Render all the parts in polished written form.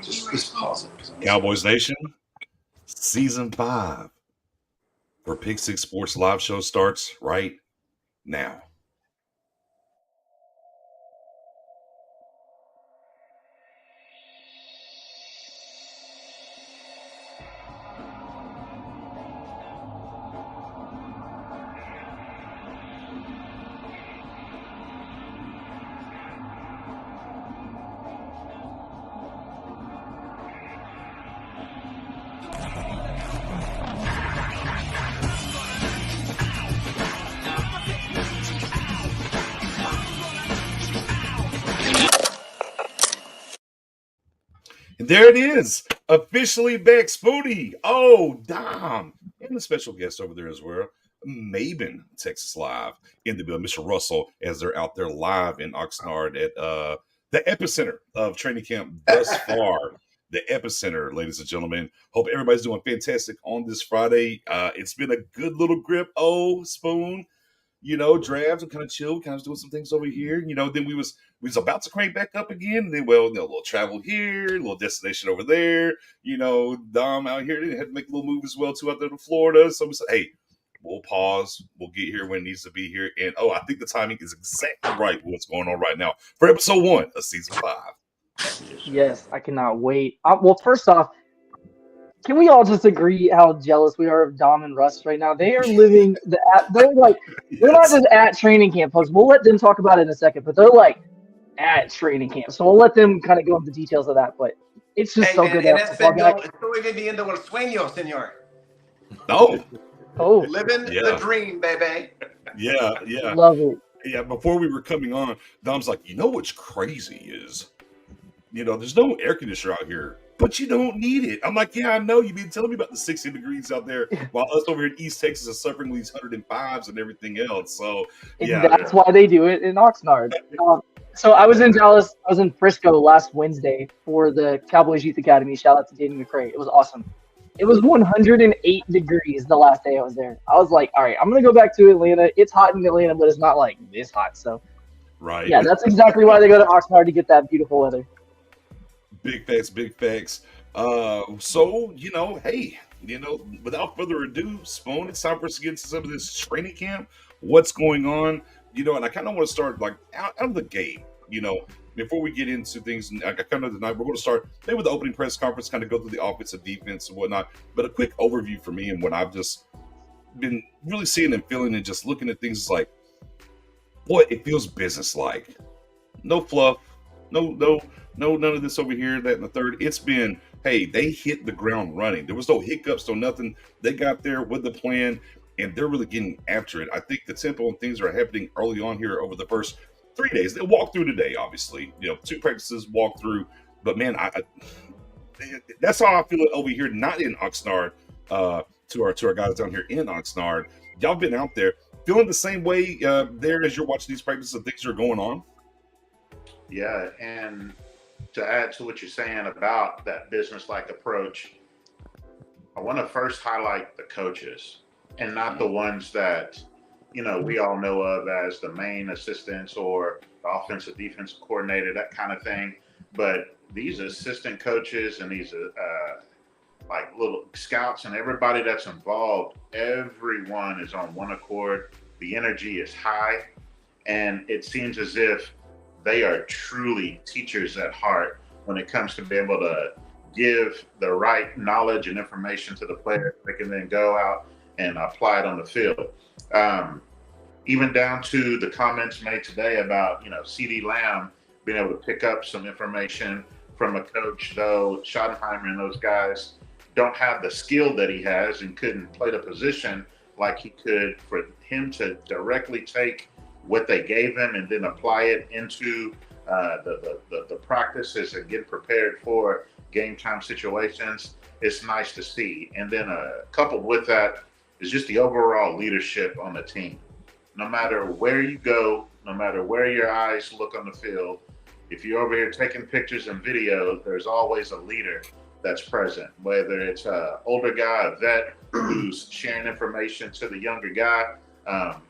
Just pause it. Cowboys Nation, Season 5 for Pick Six Sports Live Show starts right now. And there it is, officially back, Spoonie. Oh, Dom. And the special guest over there as well, Maven, Texas Live, in the building, Mr. Russell, as they're out there live in Oxnard at the epicenter of training camp thus far. The epicenter, ladies and gentlemen. Hope everybody's doing fantastic on this Friday. It's been a good little grip. Oh, Spoon. Drafts and kind of chill, kind of doing some things over here. Then we was about to crank back up again. And then, a little travel here, a little destination over there. Dom out here had to make a little move as well, too, out there to Florida. So we said, hey, we'll pause. We'll get here when it needs to be here. And, I think the timing is exactly right with what's going on right now for episode 1 of season 5. Yes, I cannot wait. Well, first off, can we all just agree how jealous we are of Dom and Russ right now? They are living they're not just at training camp, folks. We'll let them talk about it in a second, but they're like at training camp. So we'll let them kind of go into details of that. But it's just so good to have to back. Estoy viviendo el sueño, señor. Oh, living the dream, baby. Yeah. Love it. Yeah, before we were coming on, Dom's like, what's crazy is, there's no air conditioner out here. But you don't need it. I'm like, yeah, I know. You've been telling me about the 60 degrees out there while us over here in East Texas are suffering with these 105s and everything else. So, yeah. That's why they do it in Oxnard. So I was in Dallas. I was in Frisco last Wednesday for the Cowboys Youth Academy. Shout out to Danny McCray. It was awesome. It was 108 degrees the last day I was there. I was like, all right, I'm going to go back to Atlanta. It's hot in Atlanta, but it's not like this hot. So, right. Yeah, that's exactly why they go to Oxnard to get that beautiful weather. Big facts. So, hey, without further ado, Spoon, it's time for us to get into some of this training camp. What's going on? And I kind of want to start like out of the gate, before we get into things. I kind of tonight, we're going to start maybe with the opening press conference, kind of go through the offensive defense and whatnot. But a quick overview for me and what I've just been really seeing and feeling and just looking at things is like, boy, it feels business-like. No fluff, no, none of this over here, that, and the third. It's been, hey, they hit the ground running. There was no hiccups, no nothing. They got there with the plan, and they're really getting after it. I think the tempo and things are happening early on here over the first 3 days. They'll walk through today, obviously. 2 practices, walk through. But, man, that's how I feel it over here, not in Oxnard, to our guys down here in Oxnard. Y'all been out there feeling the same way there as you're watching these practices and things are going on? Yeah, and to add to what you're saying about that business-like approach, I want to first highlight the coaches and not the ones that, we all know of as the main assistants or the offensive defensive coordinator, that kind of thing. But these assistant coaches and these like little scouts and everybody that's involved, everyone is on one accord. The energy is high, and it seems as if they are truly teachers at heart when it comes to being able to give the right knowledge and information to the players. They can then go out and apply it on the field. Even down to the comments made today about, CeeDee Lamb being able to pick up some information from a coach, though Schottenheimer and those guys don't have the skill that he has and couldn't play the position like he could, for him to directly take what they gave him and then apply it into the practices and get prepared for game time situations. It's nice to see. And then coupled with that is just the overall leadership on the team. No matter where you go, no matter where your eyes look on the field, if you're over here taking pictures and videos, there's always a leader that's present, whether it's an older guy, a vet who's sharing information to the younger guy,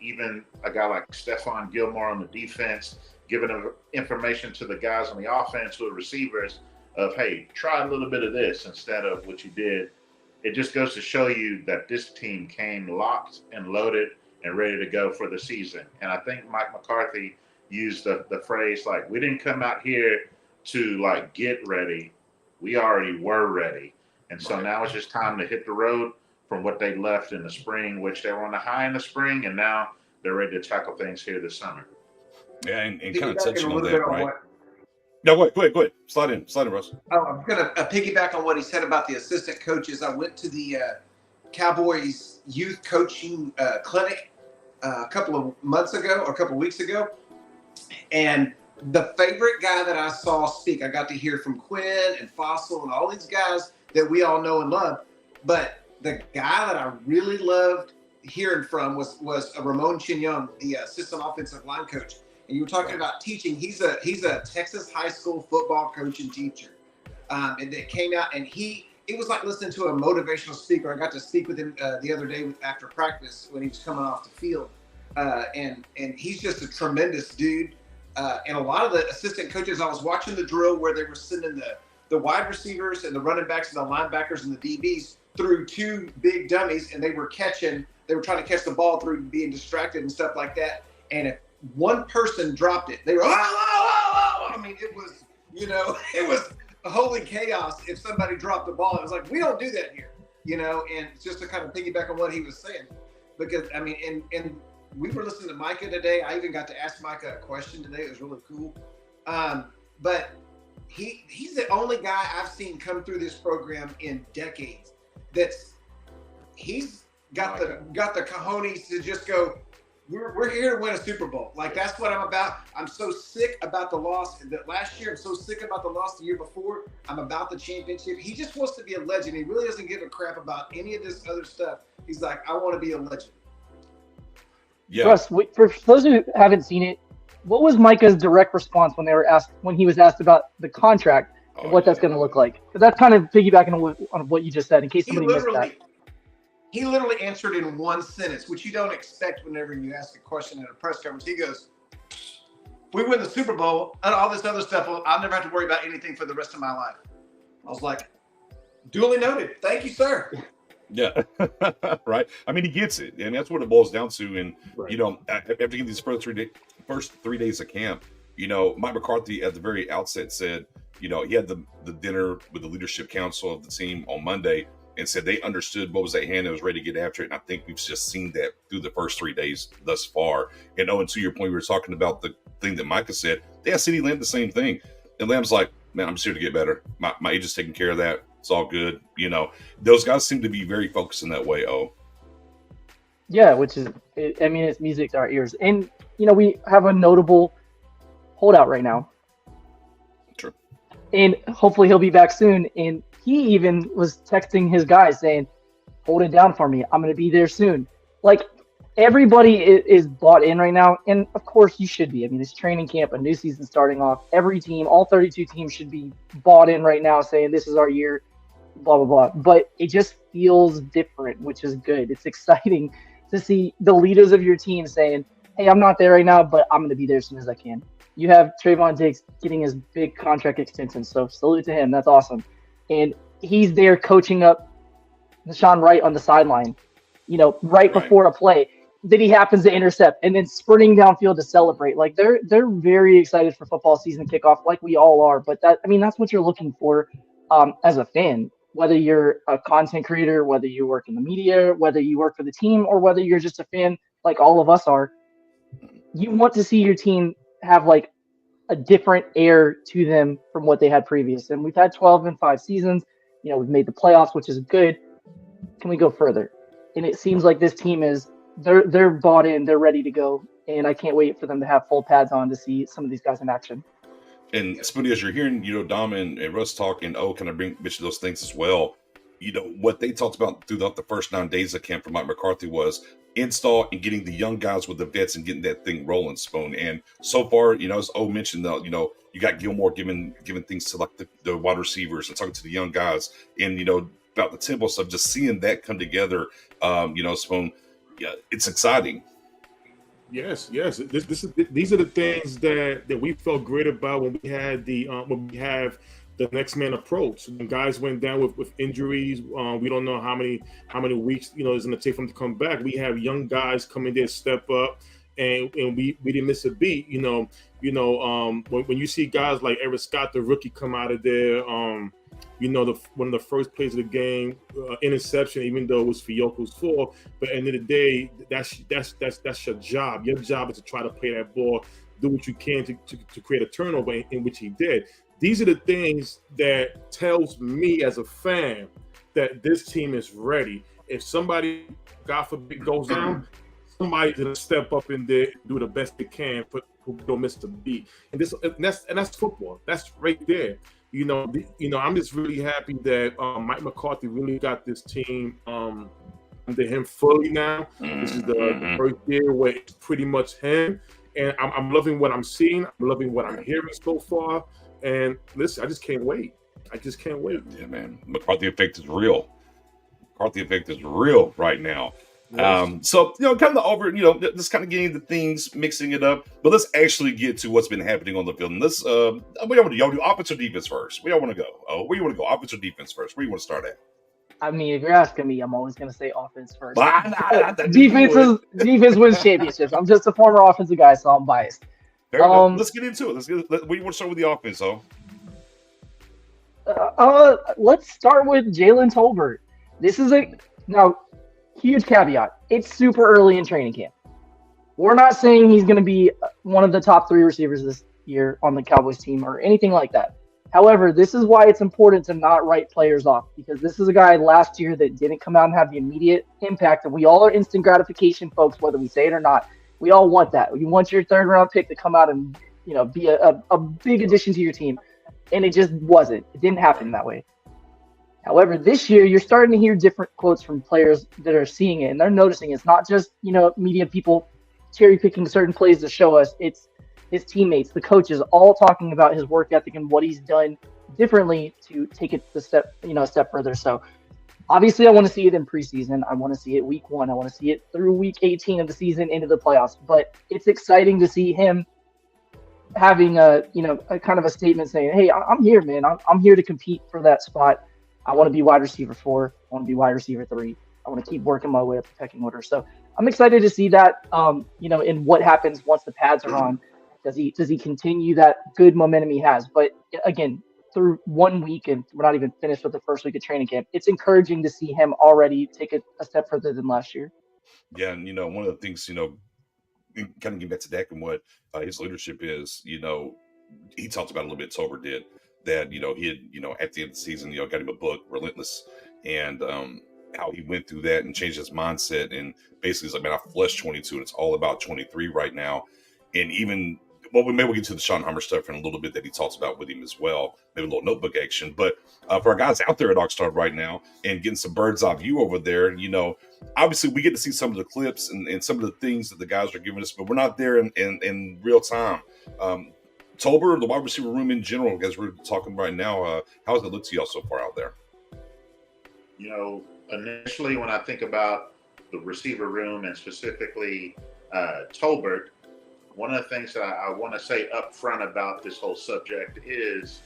even a guy like Stephon Gilmore on the defense, giving information to the guys on the offense, to the receivers. of, hey, try a little bit of this instead of what you did. It just goes to show you that this team came locked and loaded and ready to go for the season. And I think Mike McCarthy used the phrase, like, we didn't come out here to, like, get ready. We already were ready. And so now it's just time to hit the road from what they left in the spring, which they were on the high in the spring, and now they're ready to tackle things here this summer. Yeah, and kind of touching on that, bit on right? No, go ahead. Slide in, Russ. I'm going to piggyback on what he said about the assistant coaches. I went to the Cowboys youth coaching clinic a couple of weeks ago, and the favorite guy that I saw speak, I got to hear from Quinn and Fossil and all these guys that we all know and love, but the guy that I really loved hearing from was Ramon Chignon, the assistant offensive line coach. And you were talking about teaching. He's a Texas high school football coach and teacher. And it came out, and it was like listening to a motivational speaker. I got to speak with him the other day after practice when he was coming off the field. And he's just a tremendous dude. And a lot of the assistant coaches, I was watching the drill where they were sending the wide receivers and the running backs and the linebackers and the DBs through two big dummies, and they were trying to catch the ball through being distracted and stuff like that. And if one person dropped it, they were, I mean, it was, it was a holy chaos if somebody dropped the ball. It was like, we don't do that here, and just to kind of piggyback on what he was saying, because, I mean, and we were listening to Micah today. I even got to ask Micah a question today. It was really cool. But he's the only guy I've seen come through this program in decades he's got the cojones to just go, we're here to win a Super Bowl. Like, that's what I'm about. I'm so sick about the loss that last year. I'm so sick about the loss the year before. I'm about the championship. He just wants to be a legend. He really doesn't give a crap about any of this other stuff. He's like, I want to be a legend. Yeah. Russ, for those who haven't seen it, what was Micah's direct response when he was asked about the contract and what that's going to look like? Because that's kind of piggybacking on what you just said, in case somebody missed that. He literally answered in one sentence, which you don't expect whenever you ask a question at a press conference. He goes, we win the Super Bowl and all this other stuff, I'll never have to worry about anything for the rest of my life. I was like, duly noted. Thank you, sir. Yeah, right. I mean, he gets it, and that's what it boils down to. And after getting these first 3 days of camp, Mike McCarthy at the very outset said, he had the dinner with the leadership council of the team on Monday, and said they understood what was at hand and was ready to get after it. And I think we've just seen that through the first 3 days thus far. And and to your point, we were talking about the thing that Micah said. They asked CeeDee Lamb the same thing, and Lamb's like, "Man, I'm just here to get better. My agent's taking care of that. It's all good." Those guys seem to be very focused in that way. Yeah, which is, I mean, it's music to our ears. And, we have a notable holdout right now. True. And hopefully he'll be back soon. And he even was texting his guys saying, hold it down for me. I'm going to be there soon. Like, everybody is bought in right now. And, of course, you should be. I mean, it's training camp, a new season starting off. Every team, all 32 teams should be bought in right now saying this is our year, blah, blah, blah. But it just feels different, which is good. It's exciting to see the leaders of your team saying, hey, I'm not there right now, but I'm going to be there as soon as I can. You have Trayvon Diggs getting his big contract extension, so salute to him. That's awesome. And he's there coaching up Deshaun Wright on the sideline, right before a play that he happens to intercept and then sprinting downfield to celebrate. Like, they're very excited for football season kickoff, like we all are. But that's what you're looking for as a fan, whether you're a content creator, whether you work in the media, whether you work for the team, or whether you're just a fan like all of us are. You want to see your team have like a different air to them from what they had previous. And we've had 12-5 seasons. We've made the playoffs, which is good. Can we go further? And it seems like this team they're bought in, they're ready to go. And I can't wait for them to have full pads on to see some of these guys in action. And Spoody, as you're hearing, Dom and Russ talking, can I bring bitch those things as well? What they talked about throughout the first 9 days of camp for Mike McCarthy was install and getting the young guys with the vets and getting that thing rolling, Spoon. And so far, as O mentioned, you got Gilmore giving things to like the wide receivers and talking to the young guys, and about the tempo stuff. Just seeing that come together, Spoon, yeah, it's exciting. Yes. These are the things that we felt great about when we had when we have the next man approach. When guys went down with injuries, we don't know how many weeks it's going to take for them to come back. We have young guys come in there, step up, and we didn't miss a beat. When you see guys like Eric Scott, the rookie, come out of there, one of the first plays of the game, interception, even though it was Fioco's fault. But at the end of the day, that's your job. Your job is to try to play that ball, do what you can to create a turnover, in which he did. These are the things that tells me as a fan that this team is ready. If somebody, God forbid, goes down, somebody's gonna step up in there, do the best they can, but don't miss the beat. And that's football. That's right there. I'm just really happy that Mike McCarthy really got this team under him fully now. This is the first year where it's pretty much him, and I'm loving what I'm seeing. I'm loving what I'm hearing so far. And listen, I just can't wait. Yeah, man. McCarthy effect is real. Right now. Yes. So, kind of just kind of getting the things, mixing it up. But let's actually get to what's been happening on the field. And let's, y'all do offense or defense first? Where y'all want to go? Where you want to go? Offense or defense first? Where you want to start at? I mean, if you're asking me, I'm always going to say offense first. Defense wins championships. I'm just a former offensive guy, so I'm biased. Let's get into it. We want to start with the offense, though. Let's start with Jalen Tolbert. This is huge caveat. It's super early in training camp. We're not saying he's going to be one of the top 3 receivers this year on the Cowboys team or anything like that. However, this is why it's important to not write players off, because this is a guy last year that didn't come out and have the immediate impact. And we all are instant gratification folks, whether we say it or not. We all want that. You want your 3rd round pick to come out and be a big addition to your team. And it just wasn't. It didn't happen that way. However, this year you're starting to hear different quotes from players that are seeing it, and they're noticing it's not just media people cherry picking certain plays to show us. It's his teammates, the coaches, all talking about his work ethic and what he's done differently to take it a step further. So obviously I want to see it in preseason. I want to see it week 1. I want to see it through week 18 of the season into the playoffs. But it's exciting to see him having a kind of a statement saying, hey, I'm here, man. I'm here to compete for that spot. I want to be wide receiver 4. I want to be wide receiver 3. I want to keep working my way up the pecking order. So I'm excited to see that, in what happens once the pads are on. Does he continue that good momentum he has? But again, through 1 week, and we're not even finished with the first week of training camp, it's encouraging to see him already take a step further than last year. Yeah, and one of the things, kind of getting back to Dak and what his leadership is, he talked about a little bit, Tober did, that, he had, at the end of the season, got him a book, Relentless, and how he went through that and changed his mindset. And basically he's like, man, I flushed 22 and it's all about 23 right now. And even, maybe we'll get to the Sean Hummer stuff in a little bit that he talks about with him as well, maybe a little notebook action. But for our guys out there at Oxnard right now and getting some bird's eye view over there, obviously we get to see some of the clips and some of the things that the guys are giving us, but we're not there in real time. Tolbert, the wide receiver room in general, as we're talking right now, how does it look to y'all so far out there? Initially when I think about the receiver room and specifically Tolbert, one of the things that I want to say up front about this whole subject is,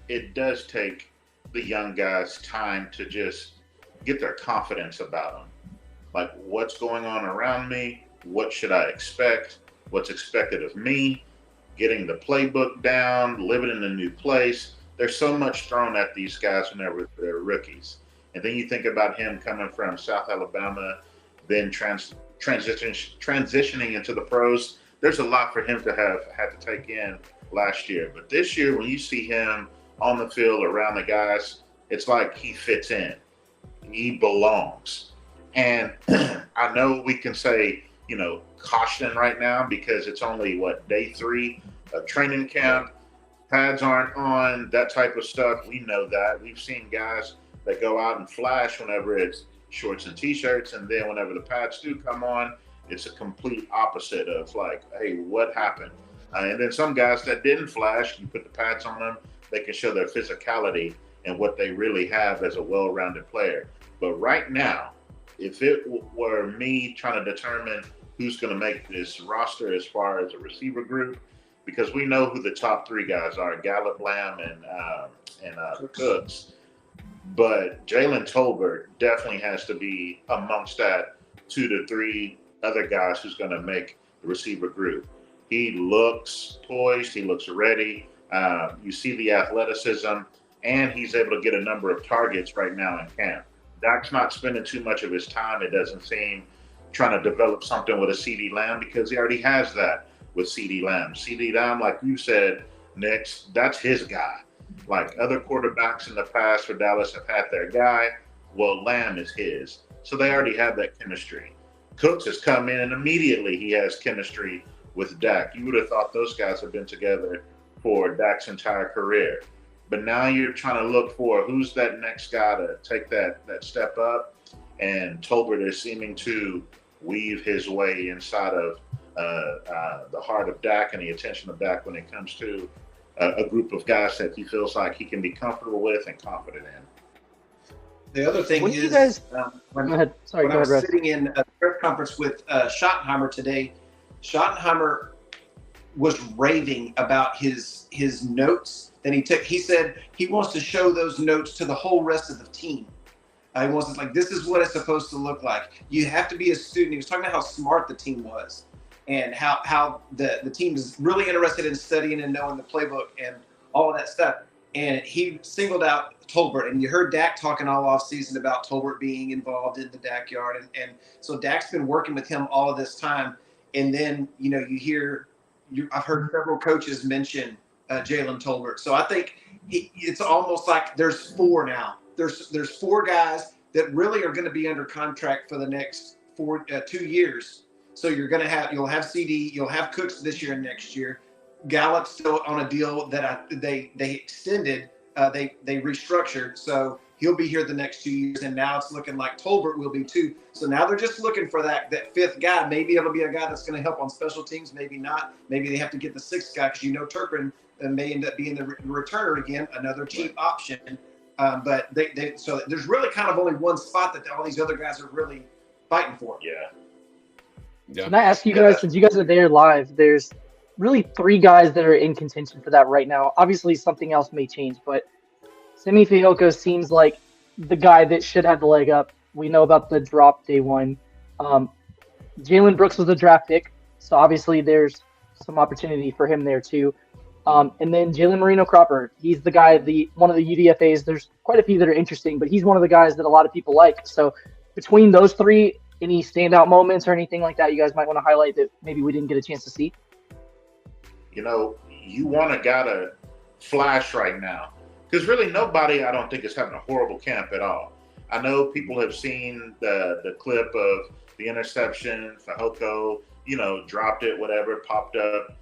it does take the young guys time to just get their confidence about them. What's going on around me? What should I expect? What's expected of me? Getting the playbook down, living in a new place. There's so much thrown at these guys whenever they're rookies. And then you think about him coming from South Alabama, then transitioning into the pros. There's a lot for him to have had to take in last year. But this year, when you see him on the field around the guys, it's like he fits in. He belongs. And I know we can say, caution right now because it's only, day 3 of training camp. Pads aren't on, that type of stuff. We know that. We've seen guys that go out and flash whenever it's shorts and T-shirts, and then whenever the pads do come on, it's a complete opposite of hey, what happened? And then some guys that didn't flash, you put the pads on them, they can show their physicality and what they really have as a well-rounded player. But right now, if it were me trying to determine who's going to make this roster as far as a receiver group, because we know who the top three guys are: Gallup, Lamb, and Cooks. But Jalen Tolbert definitely has to be amongst that 2 to 3 other guys who's going to make the receiver group. He looks poised. He looks ready. You see the athleticism, and he's able to get a number of targets right now in camp. Dak's not spending too much of his time, it doesn't seem, trying to develop something with a CeeDee Lamb, because he already has that with CeeDee Lamb. CeeDee Lamb, like you said, Nick, that's his guy. Like other quarterbacks in the past for Dallas have had their guy. Well, Lamb is his. So they already have that chemistry. Cooks has come in and immediately he has chemistry with Dak. You would have thought those guys have been together for Dak's entire career. But now you're trying to look for who's that next guy to take that step up. And Tolbert is seeming to weave his way inside of the heart of Dak and the attention of Dak when it comes to a group of guys that he feels like he can be comfortable with and confident in. The other thing When is, you guys- when, Go ahead. Sorry, when go I ahead, was Russ. sitting in a press conference with Schottenheimer today, Schottenheimer was raving about his notes that he took. He said he wants to show those notes to the whole rest of the team. He wants to, like, this is what it's supposed to look like. You have to be a student. He was talking about how smart the team was and how the team is really interested in studying and knowing the playbook and all of that stuff. And he singled out Tolbert, and you heard Dak talking all off season about Tolbert being involved in the Dak yard. And so Dak's been working with him all of this time. And then, you hear, I've heard several coaches mention Jalen Tolbert. So I think it's almost like there's 4 now. There's 4 guys that really are going to be under contract for the next 2 years. So you'll have CeeDee, you'll have Cooks this year and next year. Gallup's still on a deal that they extended, they restructured, so he'll be here the next 2 years. And now it's looking like Tolbert will be too. So now they're just looking for that 5th guy. Maybe it'll be a guy that's going to help on special teams. Maybe not. Maybe they have to get the 6th guy because Turpin may end up being the returner again, another cheap option. But so there's really kind of only one spot that all these other guys are really fighting for. Yeah. Can I ask you guys, since you guys are there live, there's really 3 guys that are in contention for that right now. Obviously, something else may change, but Simi Fehoko seems like the guy that should have the leg up. We know about the drop day one. Jalen Brooks was a draft pick, so obviously there's some opportunity for him there too. And then Jalen Marino Cropper, he's the guy, one of the UDFAs. There's quite a few that are interesting, but he's one of the guys that a lot of people like. So between those 3, any standout moments or anything like that you guys might want to highlight that maybe we didn't get a chance to see? You want a guy to flash right now, because really nobody, I don't think, is having a horrible camp at all. I know people have seen the clip of the interception, Fehoko, dropped it, whatever, popped up.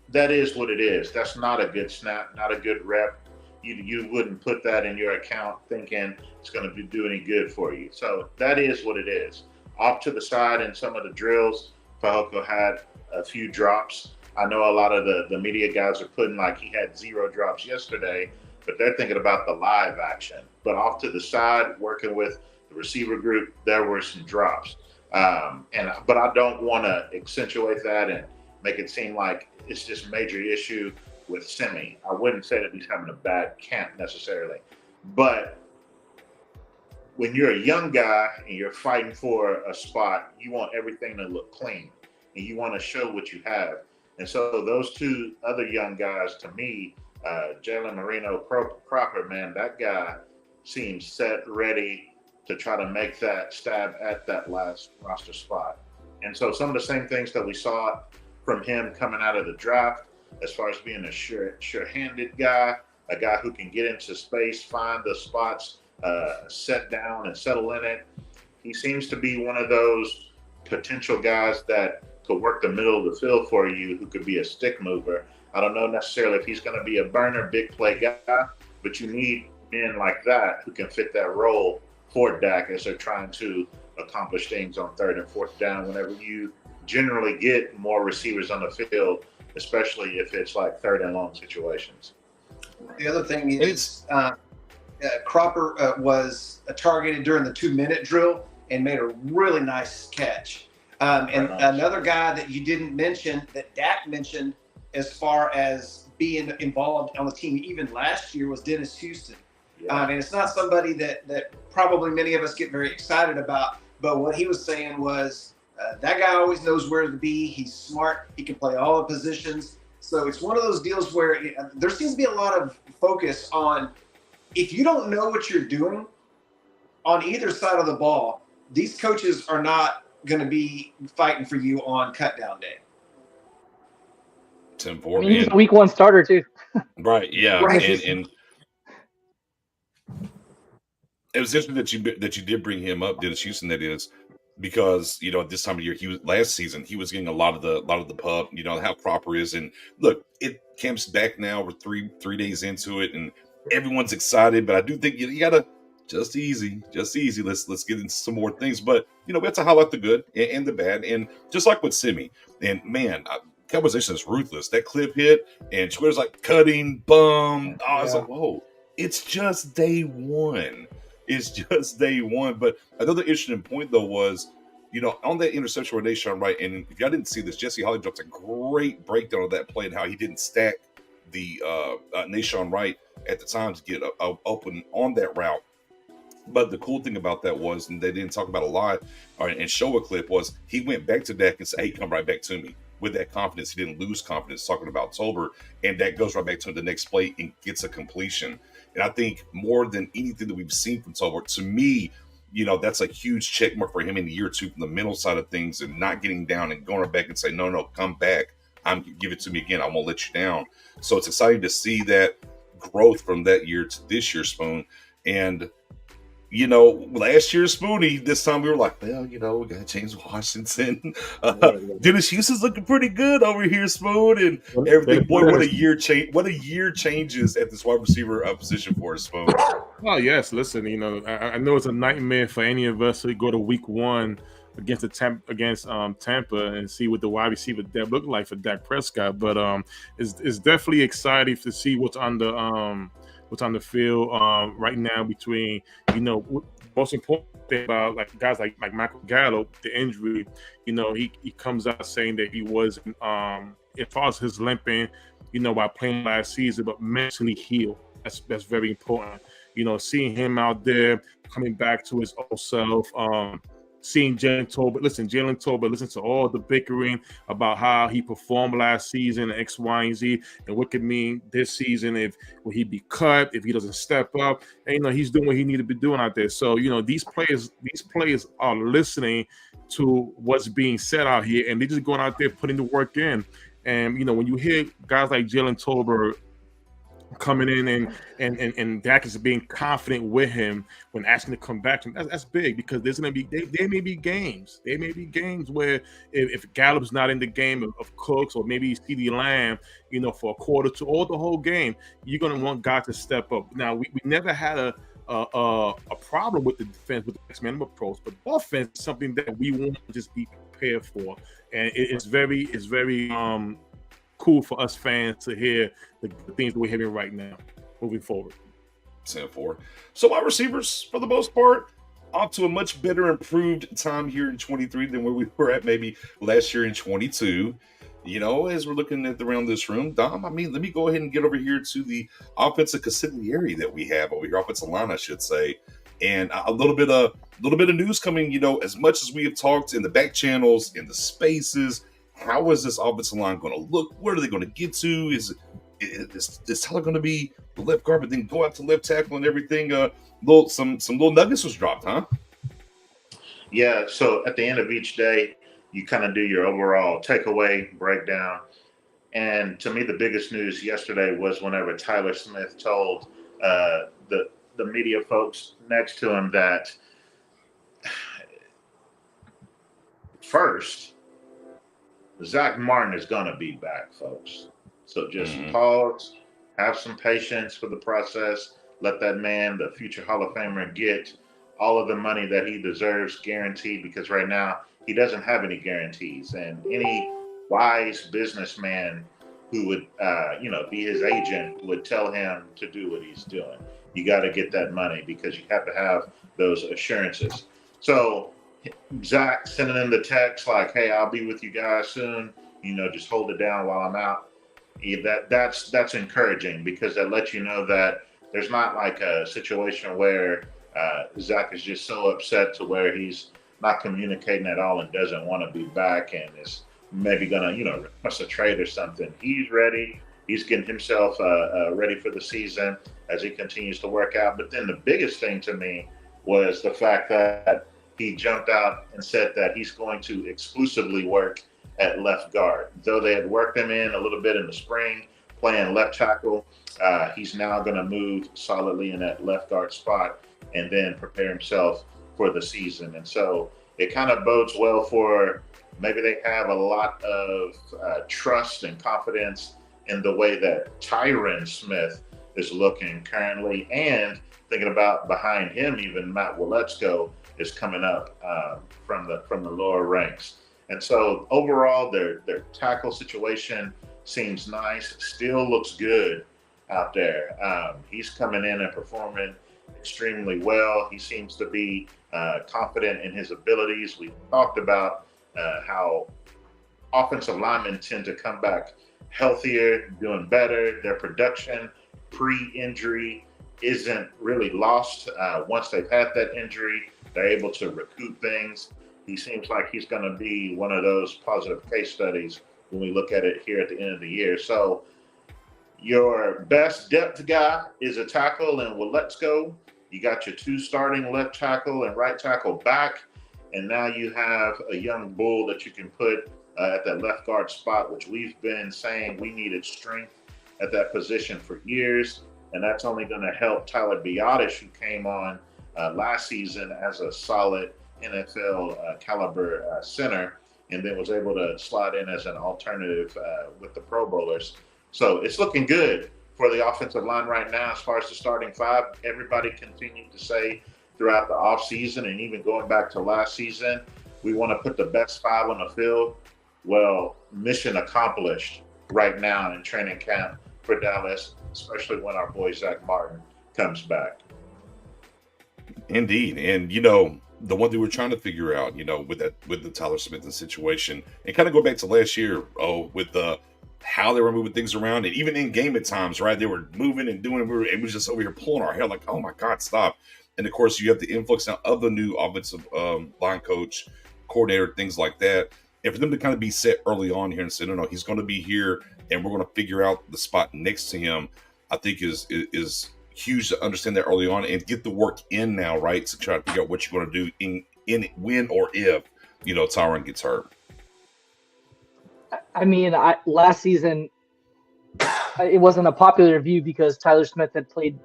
That is what it is. That's not a good snap, not a good rep. You wouldn't put that in your account thinking it's going to do any good for you. So that is what it is. Off to the side in some of the drills, Fehoko had a few drops. I know a lot of the media guys are putting like he had 0 drops yesterday, but they're thinking about the live action. But off to the side, working with the receiver group, there were some drops. But I don't want to accentuate that and make it seem like it's just a major issue with Simi. I wouldn't say that he's having a bad camp necessarily. But when you're a young guy and you're fighting for a spot, you want everything to look clean and you want to show what you have. And so those 2 other young guys, to me, Jalen Marino Cropper, man, that guy seems set, ready to try to make that stab at that last roster spot. And so some of the same things that we saw from him coming out of the draft, as far as being a sure-handed guy, a guy who can get into space, find the spots, set down and settle in it. He seems to be one of those potential guys that could work the middle of the field for you, who could be a stick mover. I don't know necessarily if he's going to be a burner, big play guy, but you need men like that who can fit that role for Dak as they're trying to accomplish things on 3rd and 4th down whenever you generally get more receivers on the field, especially if it's like 3rd and long situations. The other thing is Cropper was targeted during the 2-minute drill and made a really nice catch. And another guy that you didn't mention that Dak mentioned as far as being involved on the team even last year was Dennis Houston. And it's not somebody that probably many of us get very excited about, but what he was saying was that guy always knows where to be. He's smart. He can play all the positions. So it's one of those deals where there seems to be a lot of focus on, if you don't know what you're doing on either side of the ball, these coaches are not going to be fighting for you on cut down day. 10-4. I mean, he's a week 1 starter too. Right. Yeah. Right. And it was interesting that you did bring him up, Dennis Houston, that is, because at this time of year, last season he was getting a lot of the pub, how Cropper is. And look, it camp's back now. We're three days into it and everyone's excited, but I do think you gotta just easy. Let's get into some more things. But we have to highlight the good and the bad. And just like with Simi, and man, conversation is ruthless. That clip hit and Twitter's like cutting, bum. I was like, whoa, it's just day one. But another interesting point though was, on that interception with Nashon Wright, and if y'all didn't see this, Jesse Holly dropped a great breakdown of that play and how he didn't stack the Nashon Wright at the time to get open on that route. But the cool thing about that was, and they didn't talk about a lot and show a clip, was he went back to Dak and said, hey, come right back to me. With that confidence, he didn't lose confidence, talking about Tolbert, and that goes right back to the next play and gets a completion. And I think more than anything that we've seen from Tolbert, to me, that's a huge check mark for him in year 2 from the mental side of things and not getting down and going back and say, no, come back. Give it to me again. I won't let you down. So it's exciting to see that growth from that year to this year, Spoon. And last year, Spoonie, this time we were like, well, we got James Washington. Dennis Houston's looking pretty good over here, Spoon, and everything. Boy, what a year changes at this wide receiver position for us, Spoon. Oh, yes. Listen, I know it's a nightmare for any of us to go to week 1 against Tampa and see what the wide receiver depth look like for Dak Prescott. But it's definitely exciting to see what's on the field right now between, most important thing about guys like Michael Gallup, the injury, he comes out saying that he wasn't, as far as his limping, while playing last season, but mentally healed. That's very important. Seeing him out there coming back to his old self, seeing Jalen Tolbert listen to all the bickering about how he performed last season, X, Y, and Z, and what could mean this season will he be cut if he doesn't step up. And he's doing what he needed to be doing out there. So these players are listening to what's being said out here, and they're just going out there putting the work in. And when you hear guys like Jalen Tolbert coming in and Dak is being confident with him when asking to come back to him, that's big, because there's going to be there may be games where if Gallup's not in the game of Cooks or maybe CeeDee Lamb, for a quarter to or the whole game, you're going to want God to step up. Now we never had a problem with the defense with the X-Men approach, but offense is something that we want to just be prepared for, and it's very cool for us fans to hear the things that we're hearing right now moving forward. 10-4. So wide receivers, for the most part, off to a much better improved time here in 23 than where we were at maybe last year in 22. As we're looking at around this room, Dom, let me go ahead and get over here to the offensive consigliere that we have over here, offensive line, I should say. And a little bit of news coming, as much as we have talked in the back channels, in the spaces. How is this offensive line going to look? Where are they going to get to? Is Tyler going to be the left guard, but then go out to left tackle and everything? Some little nuggets was dropped, huh? Yeah. So at the end of each day, you kind of do your overall takeaway breakdown. And to me, the biggest news yesterday was whenever Tyler Smith told the media folks next to him that first, Zach Martin is going to be back, folks. So just pause, have some patience for the process. Let that man, the future Hall of Famer, get all of the money that he deserves guaranteed, because right now he doesn't have any guarantees. And any wise businessman who would, be his agent would tell him to do what he's doing. You got to get that money because you have to have those assurances. So Zach sending in the text like, hey, I'll be with you guys soon. Just hold it down while I'm out. that's encouraging, because that lets you know that there's not like a situation where Zach is just so upset to where he's not communicating at all and doesn't want to be back and is maybe gonna request a trade or something. He's ready. He's getting himself ready for the season as he continues to work out. But then the biggest thing to me was the fact that he jumped out and said that he's going to exclusively work at left guard. Though they had worked him in a little bit in the spring, playing left tackle, he's now going to move solidly in that left guard spot and then prepare himself for the season. And so it kind of bodes well for maybe they have a lot of trust and confidence in the way that Tyron Smith is looking currently, and thinking about behind him, even Matt Waletzko is coming up from the lower ranks. And so overall, their tackle situation seems nice. Still looks good out there. He's coming in and performing extremely well. He seems to be confident in his abilities. We talked about how offensive linemen tend to come back healthier, doing better. Their production pre-injury isn't really lost. Once they've had that injury, they're able to recoup things. He seems like he's going to be one of those positive case studies when we look at it here at the end of the year. So your best depth guy is a tackle, and let's go. You got your two starting left tackle and right tackle back, and now you have a young bull that you can put at that left guard spot, which we've been saying we needed strength at that position for years, and that's only going to help Tyler Biotish, who came on last season as a solid NFL caliber center, and then was able to slide in as an alternative with the Pro Bowlers. So it's looking good for the offensive line right now as far as the starting five. Everybody continued to say throughout the offseason and even going back to last season, we want to put the best five on the field. Well, mission accomplished right now in training camp for Dallas, especially when our boy Zach Martin comes back. Indeed. And, the one thing we're trying to figure out, with the Tyler Smith situation, and kind of go back to last year, with how they were moving things around, and even in game at times, right? They were moving and doing, it was just over here pulling our hair like, oh my God, stop. And of course, you have the influx now of the new offensive line coach, coordinator, things like that. And for them to kind of be set early on here and say, no, he's going to be here and we're going to figure out the spot next to him, I think is huge to understand that early on and get the work in now, right? To try to figure out what you're going to do in when or if, Tyron gets hurt. I mean, last season, it wasn't a popular view because Tyler Smith had played,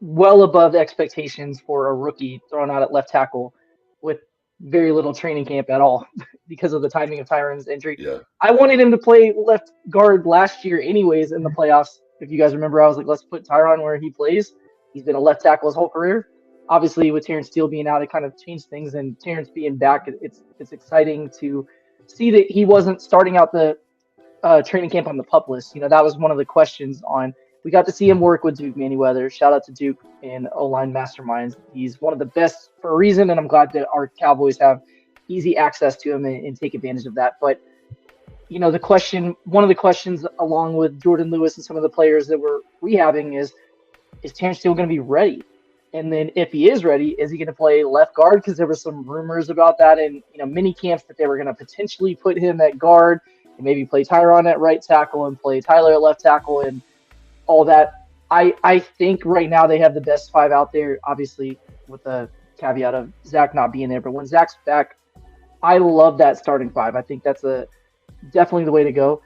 well above expectations for a rookie thrown out at left tackle with very little training camp at all because of the timing of Tyron's injury. Yeah. I wanted him to play left guard last year anyways in the playoffs. If you guys remember, I was like, let's put Tyron where he plays. He's been a left tackle his whole career. Obviously, with Terrence Steele being out, it kind of changed things. And Terrence being back, it's exciting to see that he wasn't starting out the training camp on the PUP list. That was one of the questions on. We got to see him work with Duke Manyweather. Shout out to Duke and O-line masterminds. He's one of the best for a reason, and I'm glad that our Cowboys have easy access to him and take advantage of that. But one of the questions, along with Jordan Lewis and some of the players that we're rehabbing, is Terrence Steele going to be ready? And then if he is ready, is he going to play left guard? Because there were some rumors about that in mini camps that they were going to potentially put him at guard and maybe play Tyron at right tackle and play Tyler at left tackle and all that. I think right now they have the best five out there, obviously with the caveat of Zach not being there. But when Zach's back, I love that starting five. I think that's definitely the way to go.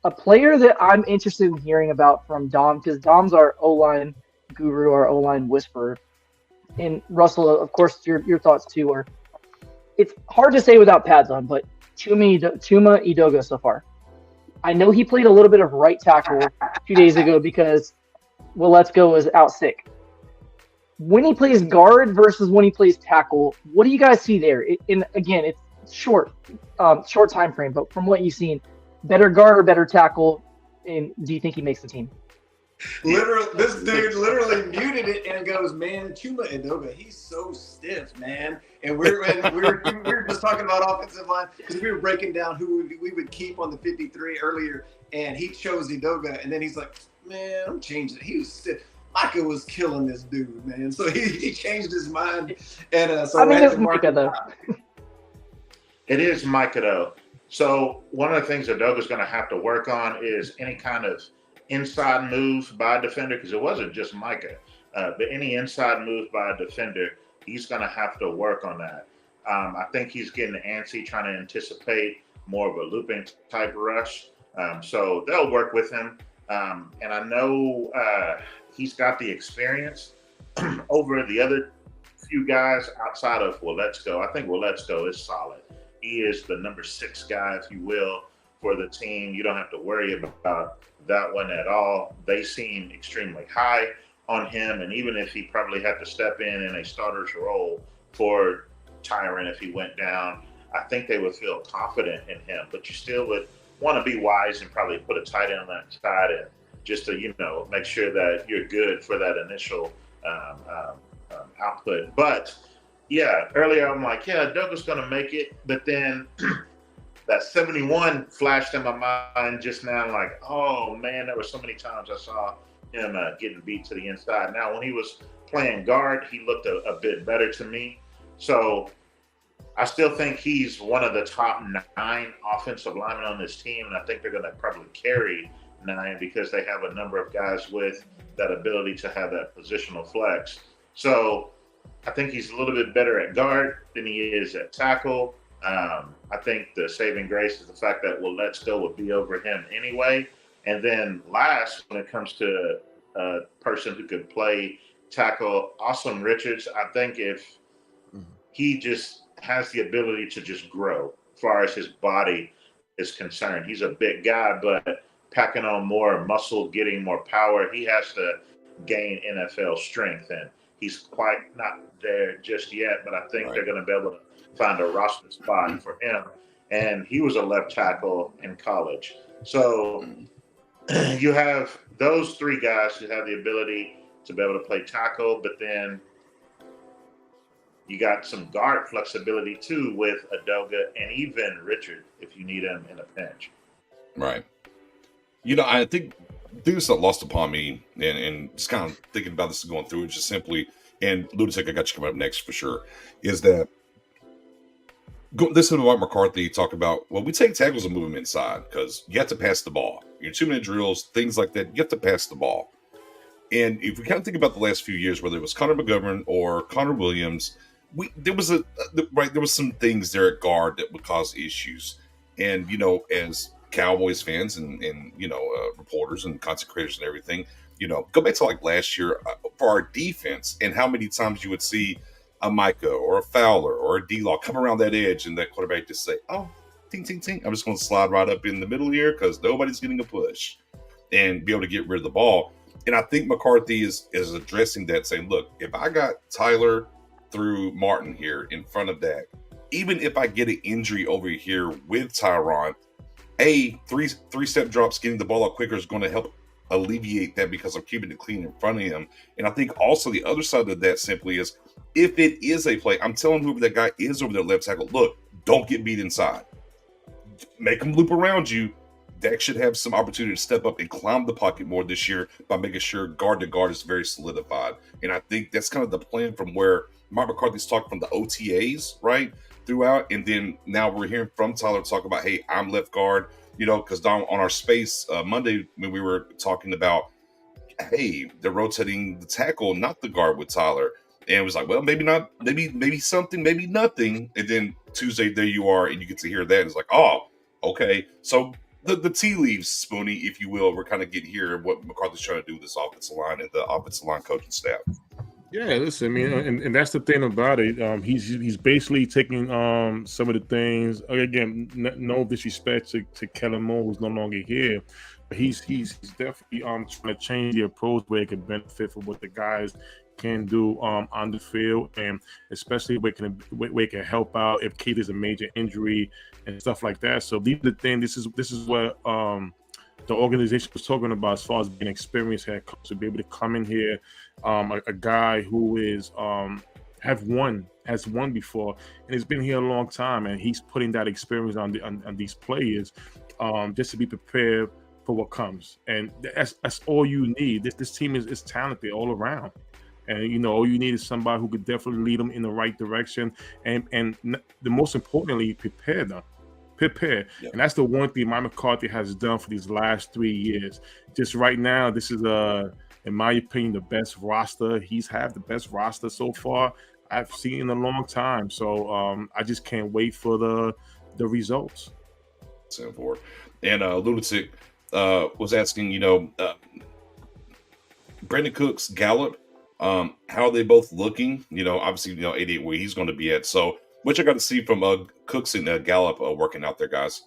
A player that I'm interested in hearing about from Dom, because Dom's our O-line guru, our O-line whisperer. And Russell, of course, your thoughts too are, it's hard to say without pads on, but Chuma Edoga so far. I know he played a little bit of right tackle 2 days ago because Waletzko was out sick. When he plays guard versus when he plays tackle, what do you guys see there? Again, it's short time frame, but from what you've seen, better guard or better tackle, and do you think he makes the team? Literally, this dude literally muted it and goes, "Man, Chuma Edoga, he's so stiff, man." And we were just talking about offensive line because we were breaking down who we would keep on the 53 earlier, and he chose Edoga, and then he's like, "Man, I'm changing it." He was stiff. Micah was killing this dude, man. So he changed his mind, and so I mean, we had it's to mark Micah though. It is Micah though. So one of the things that Doug is going to have to work on is any kind of inside moves by a defender, because it wasn't just Micah, but any inside move by a defender, he's going to have to work on that. I think he's getting antsy, trying to anticipate more of a looping type rush. So they'll work with him. And I know he's got the experience over the other few guys outside of Willetsko. I think Willetsko is solid. He is the number 6 guy, if you will, for the team. You don't have to worry about that one at all. They seem extremely high on him, and even if he probably had to step in a starter's role for Tyron if he went down, I think they would feel confident in him. But you still would want to be wise and probably put a tight end on that side and just to, make sure that you're good for that initial output. But yeah, earlier I'm like, yeah, Douglas going to make it. But then that 71 flashed in my mind just now. Like, oh, man, there were so many times I saw him getting beat to the inside. Now, when he was playing guard, he looked a bit better to me. So I still think he's one of the top 9 offensive linemen on this team. And I think they're going to probably carry 9 because they have a number of guys with that ability to have that positional flex. So I think he's a little bit better at guard than he is at tackle. I think the saving grace is the fact that Willetsko would be over him anyway. And then last, when it comes to a person who could play tackle, Awesome Richards, I think if he just has the ability to just grow as far as his body is concerned. He's a big guy, but packing on more muscle, getting more power, he has to gain NFL strength. And he's quite not there just yet, but I think they're going to be able to find a roster spot for him. And he was a left tackle in college. So you have those 3 guys who have the ability to be able to play tackle, but then you got some guard flexibility too with Adoga and even Richard if you need him in a pinch. Right. I think things that lost upon me and just kind of thinking about this and going through it just simply, and Lunatic, I got you coming up next for sure, is that listen to what McCarthy talk about. Well, we take tackles and move them inside because you have to pass the ball. 2-minute drills, things like that. You have to pass the ball. And if we kind of think about the last few years, whether it was Connor McGovern or Connor Williams, there was some things there at guard that would cause issues. And as Cowboys fans and reporters and content creators and everything, go back to like last year for our defense and how many times you would see a Micah or a Fowler or a D-Law come around that edge and that quarterback just say, oh, ting, ting, ting. I'm just going to slide right up in the middle here because nobody's getting a push and be able to get rid of the ball. And I think McCarthy is addressing that, saying, look, if I got Tyler through Martin here in front of that, even if I get an injury over here with Tyron, three-step drops, getting the ball out quicker is going to help alleviate that because I'm keeping it clean in front of him. And I think also the other side of that simply is, if it is a play, I'm telling whoever that guy is over there left tackle, look, don't get beat inside. Make him loop around you. Dak should have some opportunity to step up and climb the pocket more this year by making sure guard to guard is very solidified. And I think that's kind of the plan from where Mike McCarthy's talking from the OTAs, right, throughout. And then now we're hearing from Tyler talk about, hey, I'm left guard, because on our space Monday when we were talking about, hey, they're rotating the tackle, not the guard with Tyler. And it was like, well, maybe not, maybe something, maybe nothing. And then Tuesday, there you are, and you get to hear that. It's like, oh, okay. So the tea leaves, Spoonie, if you will, we're kind of getting here what McCarthy's trying to do with this offensive line and the offensive line coaching staff. Yeah, listen, I mean, and that's the thing about it. He's basically taking some of the things. Again, no disrespect to Kellen Moore, who's no longer here. But he's definitely trying to change the approach where it can benefit for what the guys can do on the field, and especially where it can help out if Kate is a major injury and stuff like that. So these are the things. This is what the organization was talking about as far as being experienced head coach, to be able to come in here, a guy who is has won before and has been here a long time, and he's putting that experience on these players, just to be prepared for what comes. And that's all you need. This team is talented all around. And all you need is somebody who could definitely lead them in the right direction, and the most importantly, prepare them. Prepare. Yep. And that's the one thing Mike McCarthy has done for these last 3 years. Just right now, this is in my opinion, the best roster. He's had the best roster so far I've seen in a long time. So I just can't wait for the results. For and Lunatic was asking, Brandon Cooks, Gallup, how are they both looking? Obviously, 88 where he's going to be at. So, what you got to see from Cooks and Gallup working out there, guys?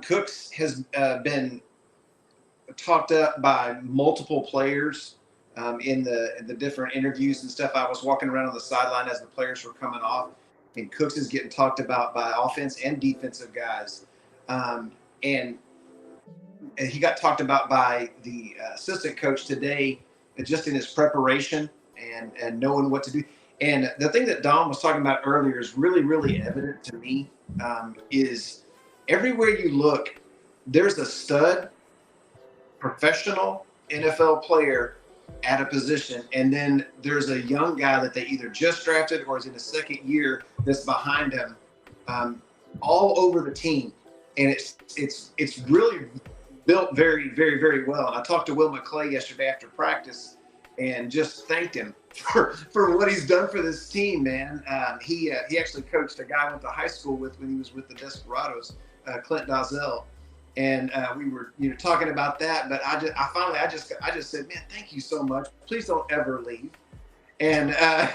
Cooks has been talked up by multiple players in the different interviews and stuff. I was walking around on the sideline as the players were coming off, and Cooks is getting talked about by offense and defensive guys. And he got talked about by the assistant coach today, just in his preparation and knowing what to do. And the thing that Dom was talking about earlier is really, really evident to me, is everywhere you look, there's a stud, professional NFL player at a position, and then there's a young guy that they either just drafted or is in the second year that's behind him, all over the team. And it's really built very, very, very well. And I talked to Will McClay yesterday after practice and just thanked him for what he's done for this team, man. He actually coached a guy I went to high school with when he was with the Desperados, Clint Dazell. And we were, talking about that. But I just said, man, thank you so much. Please don't ever leave. And and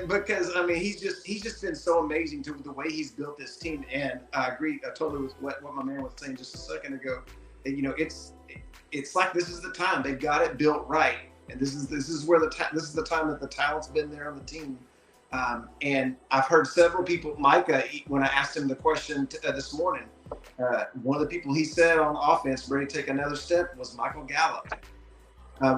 because he's just been so amazing to the way he's built this team. And I agree totally with what my man was saying just a second ago. And, it's like this is the time they've got it built right, and this is the time that the talent's been there on the team. And I've heard several people, Micah, when I asked him the question this morning, one of the people he said on offense, ready to take another step, was Michael Gallup,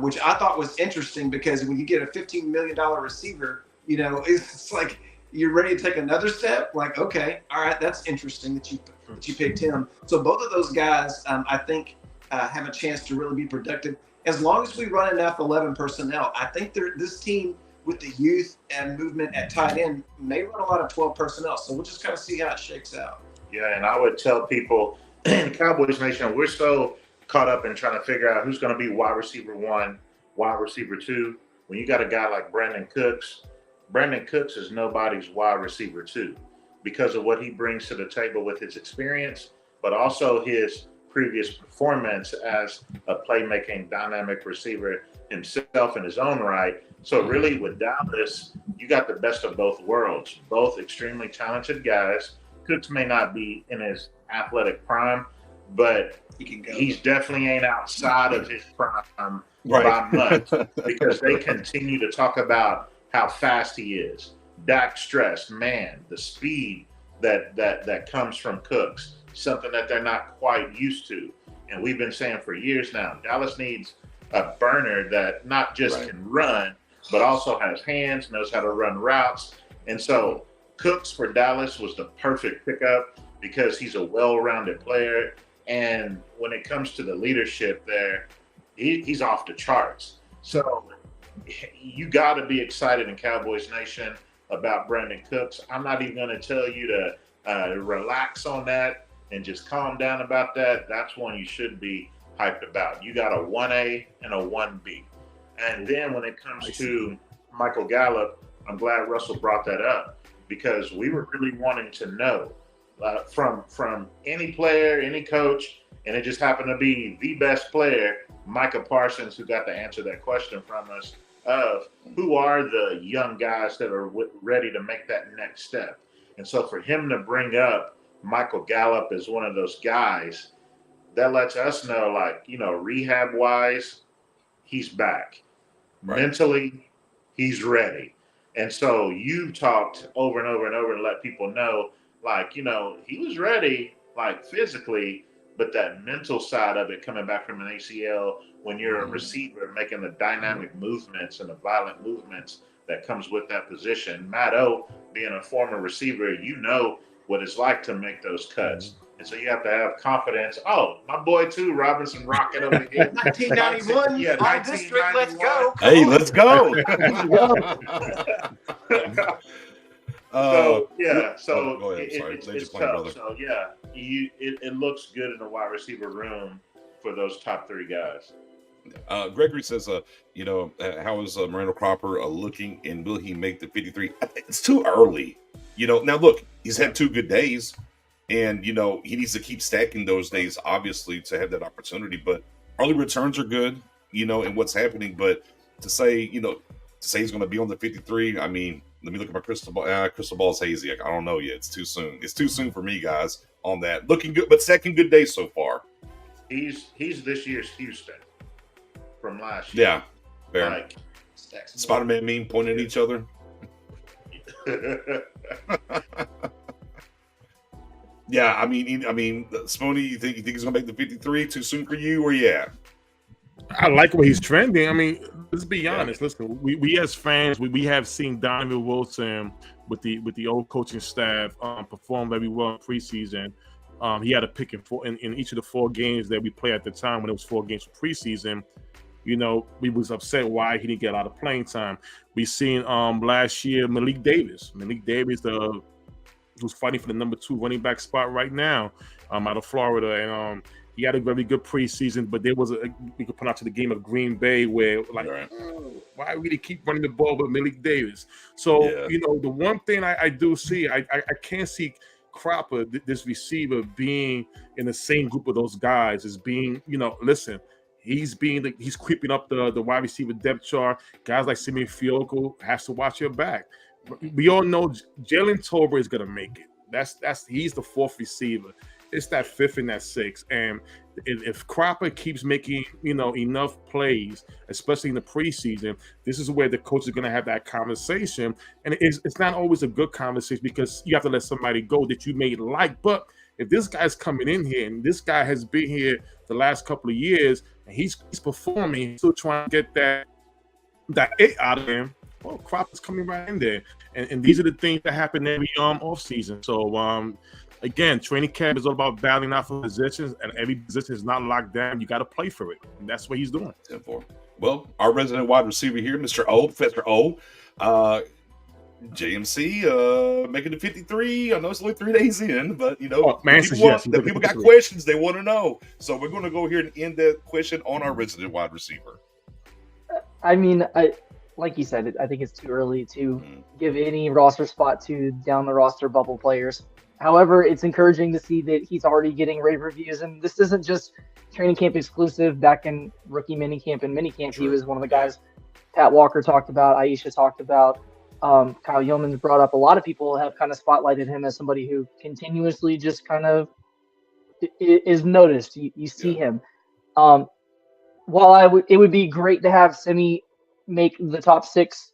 which I thought was interesting because when you get a $15 million receiver, it's like you're ready to take another step. Like, okay, all right, that's interesting that you picked him. So both of those guys, I think, have a chance to really be productive. As long as we run enough 11 personnel, I think this team with the youth and movement at tight end may run a lot of 12 personnel. So we'll just kind of see how it shakes out. Yeah, and I would tell people in Cowboys Nation, we're so caught up in trying to figure out who's going to be wide receiver 1, wide receiver 2. When you got a guy like Brandon Cooks is nobody's wide receiver 2 because of what he brings to the table with his experience, but also his previous performance as a playmaking dynamic receiver himself in his own right. So really with Dallas, you got the best of both worlds, both extremely talented guys. Cooks may not be in his athletic prime, but he's definitely ain't outside of his prime by much because they continue to talk about how fast he is. Dak stress, man, the speed that comes from Cooks, something that they're not quite used to. And we've been saying for years now, Dallas needs a burner that not just can run, but also has hands, knows how to run routes. And so Cooks for Dallas was the perfect pickup because he's a well-rounded player. And when it comes to the leadership there, he's off the charts. So you got to be excited in Cowboys Nation about Brandon Cooks. I'm not even going to tell you to relax on that and just calm down about that. That's one you should be hyped about. You got a 1A and a 1B. And then when it comes to Michael Gallup, I'm glad Russell brought that up because we were really wanting to know from any player, any coach, and it just happened to be the best player, Micah Parsons, who got to answer that question from us of who are the young guys that are ready to make that next step. And so for him to bring up Michael Gallup as one of those guys, that lets us know, rehab-wise, he's back. Right. Mentally, he's ready. And so you talked over and over and over and let people know, he was ready, like physically, but that mental side of it coming back from an ACL when you're a receiver making the dynamic movements and the violent movements that comes with that position. Matt O, being a former receiver, you know what it's like to make those cuts. And so you have to have confidence. Oh, my boy too, Robinson Rocket over here. 1991, Yeah, Flag District, let's go. Hey, let's go. So go ahead. It's tough. Brother. So yeah, it looks good in the wide receiver room for those top 3 guys. Gregory says, how is Miranda Cropper looking, and will he make the 53? It's too early. Now look, he's had 2 good days, and he needs to keep stacking those days, obviously, to have that opportunity. But early returns are good, and what's happening. But to say he's going to be on the 53, I mean, let me look at my crystal ball. Crystal ball is hazy. I don't know yet. It's too soon. It's too soon for me, guys, on that. Looking good, but second good day so far. He's this year's Houston from last year. Yeah, fair. Like, Spider-Man meme pointing at each other. Yeah, I mean, Spoonie, you think he's gonna make the 53? Too soon for you? Where you at? I like where he's trending. I mean, let's be honest. Listen, we as fans, we have seen Donovan Wilson with the old coaching staff perform very well in preseason. He had a pick in each of the 4 games that we played at the time when it was 4 games for preseason. We was upset why he didn't get a lot of playing time. We seen last year Malik Davis, who's fighting for the number 2 running back spot right now out of Florida, and he had a very good preseason. But there was we could point out to the game of Green Bay where why really keep running the ball with Malik Davis? So the one thing I do see, I can't see Cropper, this receiver, being in the same group of those guys as being, listen, he's creeping up the wide receiver depth chart. Guys like Simeon Fiocco has to watch your back. We all know Jalen Tolbert is gonna make it. He's the 4th receiver. It's that 5th and that 6th. And if Cropper keeps making enough plays, especially in the preseason, this is where the coach is going to have that conversation. And it's not always a good conversation because you have to let somebody go that you may like. But if this guy's coming in here and this guy has been here the last couple of years and he's performing, still trying to get that it out of him, well, Cropper's coming right in there. And these are the things that happen every off season. So again, training camp is all about battling out for positions, and every position is not locked down. You got to play for it, and that's what he's doing. Well, our resident wide receiver here, Mr. O, Professor O, JMC, making the 53. I know it's only 3 days in, but people got questions they want to know. So we're going to go here and end that question on our resident wide receiver. I mean, like you said, I think it's too early to give any roster spot to down the roster bubble players. However, it's encouraging to see that he's already getting rave reviews, and this isn't just training camp exclusive. Back in rookie minicamp and minicamp, he was one of the guys Pat Walker talked about, Aisha talked about, Kyle Yeomans brought up. A lot of people have kind of spotlighted him as somebody who continuously just kind of is noticed. You see him. While it would be great to have Simi make the top 6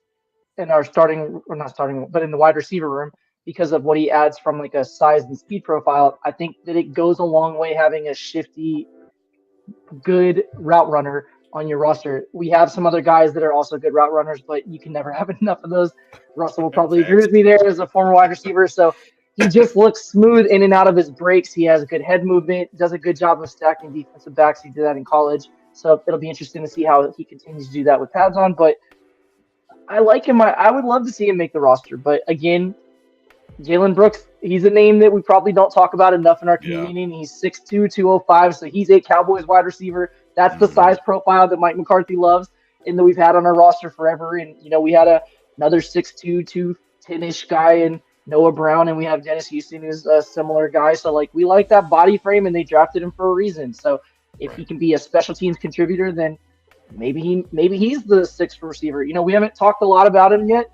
in our but in the wide receiver room, because of what he adds from like a size and speed profile, I think that it goes a long way having a shifty, good route runner on your roster. We have some other guys that are also good route runners, but you can never have enough of those. Russell will probably agree with me there as a former wide receiver. So he just looks smooth in and out of his breaks. He has good head movement, does a good job of stacking defensive backs. He did that in college. So it'll be interesting to see how he continues to do that with pads on. But I like him. I would love to see him make the roster. But again, Jalen Brooks, he's a name that we probably don't talk about enough in our community. And he's 6'2", 205, so he's a Cowboys wide receiver. That's the size profile that Mike McCarthy loves and that we've had on our roster forever. And, we had another 6'2", 210-ish guy in Noah Brown, and we have Dennis Houston, who's a similar guy. So, we like that body frame, and they drafted him for a reason. So if he can be a special teams contributor, then maybe he's the 6th receiver. We haven't talked a lot about him yet,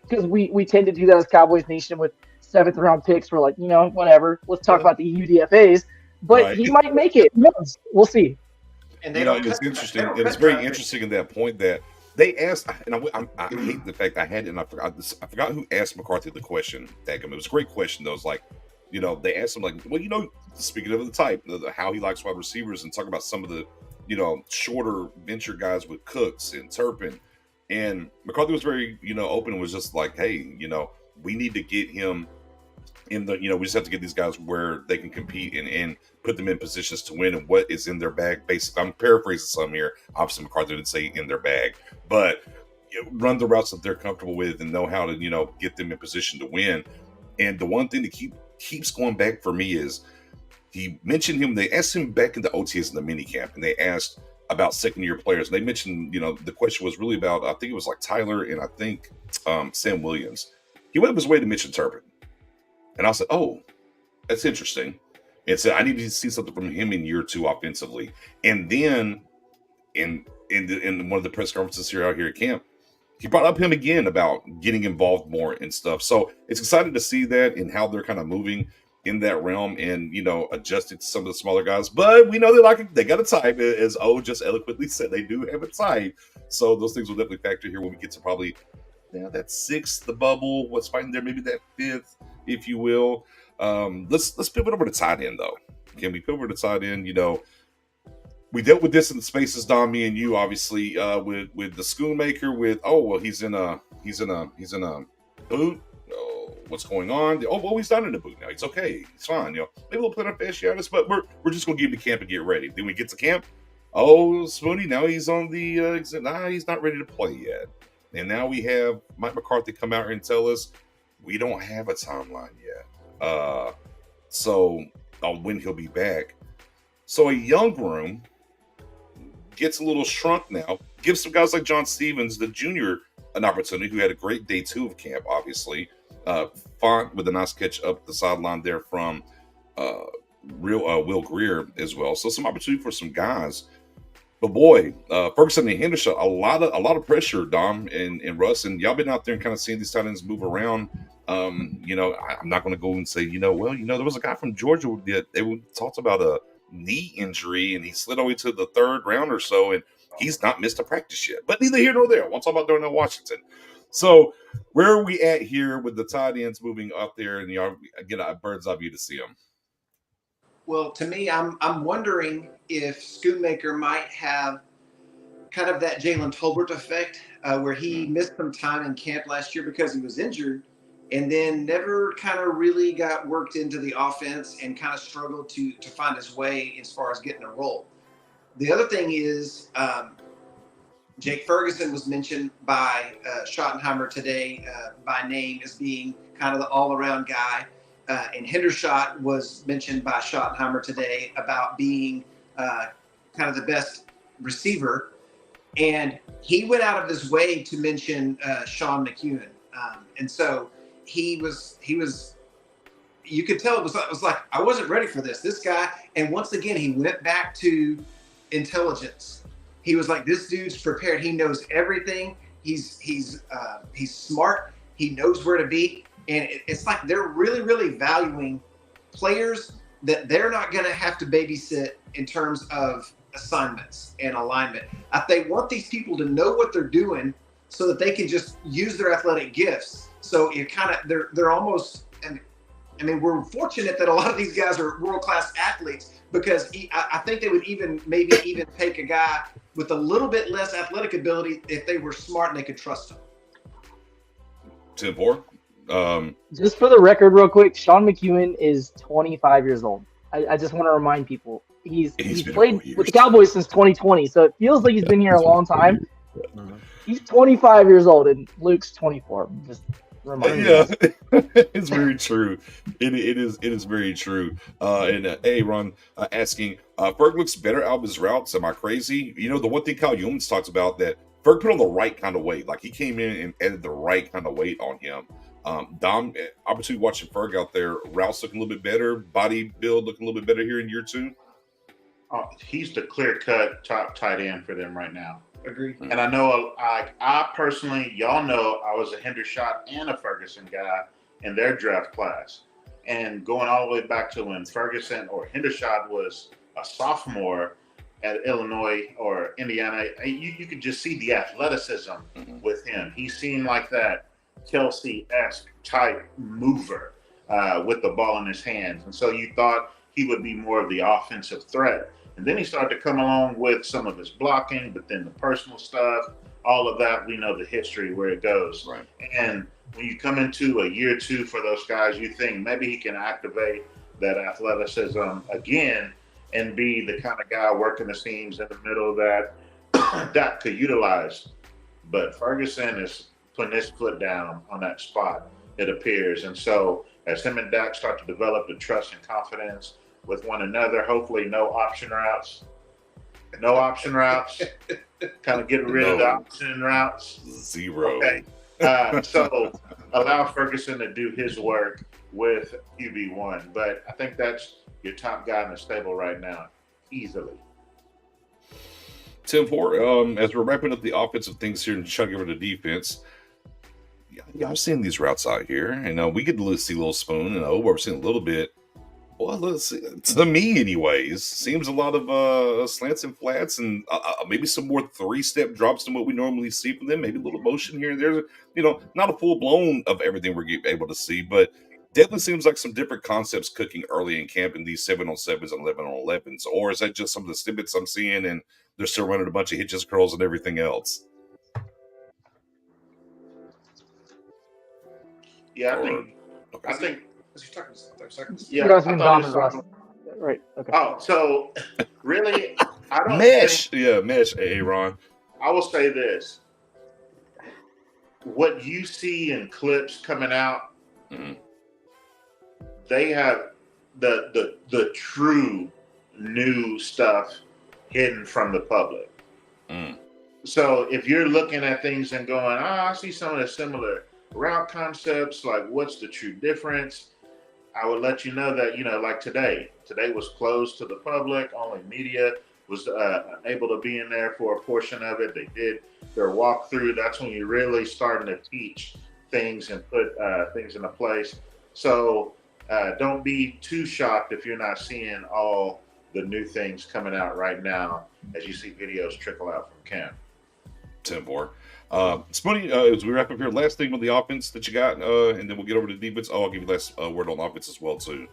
because we tend to do that as Cowboys Nation with 7th round picks. We're like, whatever. Let's talk about the UDFAs. But he might make it. We'll see. And it's interesting. And it's very interesting in that point that they asked, and I hate the fact I had it, and I forgot who asked McCarthy the question. It was a great question. Though. It was like, they asked him like, well, speaking of the type, how he likes wide receivers, and talk about some of the, shorter venture guys with Cooks and Turpin. And McCarthy was very, open and was just like, hey, we need to get him in the, we just have to get these guys where they can compete and put them in positions to win, and what is in their bag. Basically, I'm paraphrasing some here. Obviously, McCarthy didn't say in their bag, but run the routes that they're comfortable with and know how to, get them in position to win. And the one thing that keeps going back for me is he mentioned him. They asked him back in the OTS in the mini camp, and they asked about second-year players. And they mentioned, the question was really about, I think it was like Tyler and I think Sam Williams. He went up his way to mention Turpin. And I said, oh, that's interesting. And said, I need to see something from him in year 2 offensively. And then in one of the press conferences out here at camp, he brought up him again about getting involved more and stuff. So it's exciting to see that and how they're kind of moving in that realm and, adjusting to some of the smaller guys. But we know they got a type, as O just eloquently said. They do have a type. So those things will definitely factor here when we get to probably that 6th, the bubble, what's fighting there, maybe that 5th, if you will. Let's pivot over to tight end, though. Can we pivot over to tight end? We dealt with this in the spaces, Don, me and you, obviously, with the Schoonmaker, with he's in a boot. What's going on? He's not in the boot now. He's okay. He's fine. Maybe a little bit of fasciitis, but we're just gonna give him to camp and get ready. Then we get to camp. Spoony, now he's on the exit. He's not ready to play yet. And now we have Mike McCarthy come out and tell us we don't have a timeline yet. So when he'll be back. So a young room gets a little shrunk now. Gives some guys like John Stevens, the junior, an opportunity, who had a great day 2 of camp, obviously. Font with a nice catch up the sideline there from Will Greer as well. So some opportunity for some guys. But boy, Ferguson and Hendershot, a lot of pressure, Dom and Russ, and y'all been out there and kind of seeing these tight ends move around. I'm not going to go and say, there was a guy from Georgia that they talked about a knee injury, and he slid all the way to the 3rd round or so, and he's not missed a practice yet. But neither here nor there. I want to talk about Darnell Washington. So where are we at here with the tight ends moving up there, and y'all get a bird's eye view to see them? Well, to me, I'm wondering if Schoonmaker might have kind of that Jalen Tolbert effect, where he missed some time in camp last year because he was injured, and then never kind of really got worked into the offense and kind of struggled to find his way as far as getting a role. The other thing is Jake Ferguson was mentioned by Schottenheimer today by name as being kind of the all-around guy. And Hendershot was mentioned by Schottenheimer today about being kind of the best receiver. And he went out of his way to mention Sean McEwen. And so he was, you could tell it was like, I wasn't ready for this guy. And once again, he went back to intelligence. He was like, this dude's prepared. He knows everything. He's smart. He knows where to be. And it's like they're really, really valuing players that they're not going to have to babysit in terms of assignments and alignment. They want these people to know what they're doing so that they can just use their athletic gifts. So it kind of, they're almost, and I mean, we're fortunate that a lot of these guys are world-class athletes, because I think they would maybe even take a guy with a little bit less athletic ability if they were smart and they could trust him. 10-4. Just for the record, real quick, Sean McEwen is 25 years old. I just want to remind people he's played with the Cowboys since 2020, so it feels like he's been here a long time. He's 25 years old, and Luke's 24. Just remind you. Yeah, it's very true. It is very true. And Ron asking, Ferg looks better out of his routes. Am I crazy? The one thing Kyle Yeomans talks about, that Ferg put on the right kind of weight. Like, he came in and added the right kind of weight on him. Dom, opportunity watching Ferg out there, routes looking a little bit better, body build looking a little bit better here in year 2. He's the clear-cut top tight end for them right now. Agreed. And I know, I personally, y'all know, I was a Hendershot and a Ferguson guy in their draft class. And going all the way back to when Ferguson or Hendershot was a sophomore at Illinois or Indiana, you could just see the athleticism with him. He seemed like that Kelsey-esque type mover. with the ball in his hands. And so you thought he would be more of the offensive threat. And then he started to come along with some of his blocking, but then the personal stuff, all of that, we know the history where it goes. Right. And when you come into a year two for those guys, you think maybe he can activate that athleticism again and be the kind of guy working the seams in the middle that Dak could utilize. But Ferguson is putting his foot down on that spot, it appears. And so as him and Dak start to develop the trust and confidence with one another, hopefully no option routes. Kind of get rid of the option routes. Zero. Okay. So allow Ferguson to do his work with QB1. But I think that's your top guy in the stable right now, easily. Tim, as we're wrapping up the offensive things here and chugging over the defense, y'all seeing these routes out here. And we get to see Little Spoon, and we're seeing a little bit. Well, let's see, to me, anyways, seems a lot of slants and flats, and maybe some more three-step drops than what we normally see from them. Maybe a little motion here and there. Not a full blown of everything we're able to see, but definitely seems like some different concepts cooking early in camp in these 7-on-7s and 11-on-11s. Or is that just some of the snippets I'm seeing, and they're still running a bunch of hitches, curls, and everything else? Yeah, I think. Was he talking 30 seconds? Yeah, I thought he was talking. Right. Okay. Oh, so really, I don't mesh. Mesh, Aaron. I will say this. What you see in clips coming out, they have the true new stuff hidden from the public. So if you're looking at things and going, I see some of the similar route concepts, like what's the true difference? I would let you know that, like today was closed to the public. Only media was able to be in there for a portion of it. They did their walkthrough. That's when you're really starting to teach things and put things into place. So don't be too shocked if you're not seeing all the new things coming out right now as you see videos trickle out from camp. 10-4. Spunny, as we wrap up here, last thing on the offense that you got, and then we'll get over to defense. I'll give you last word on offense as well too.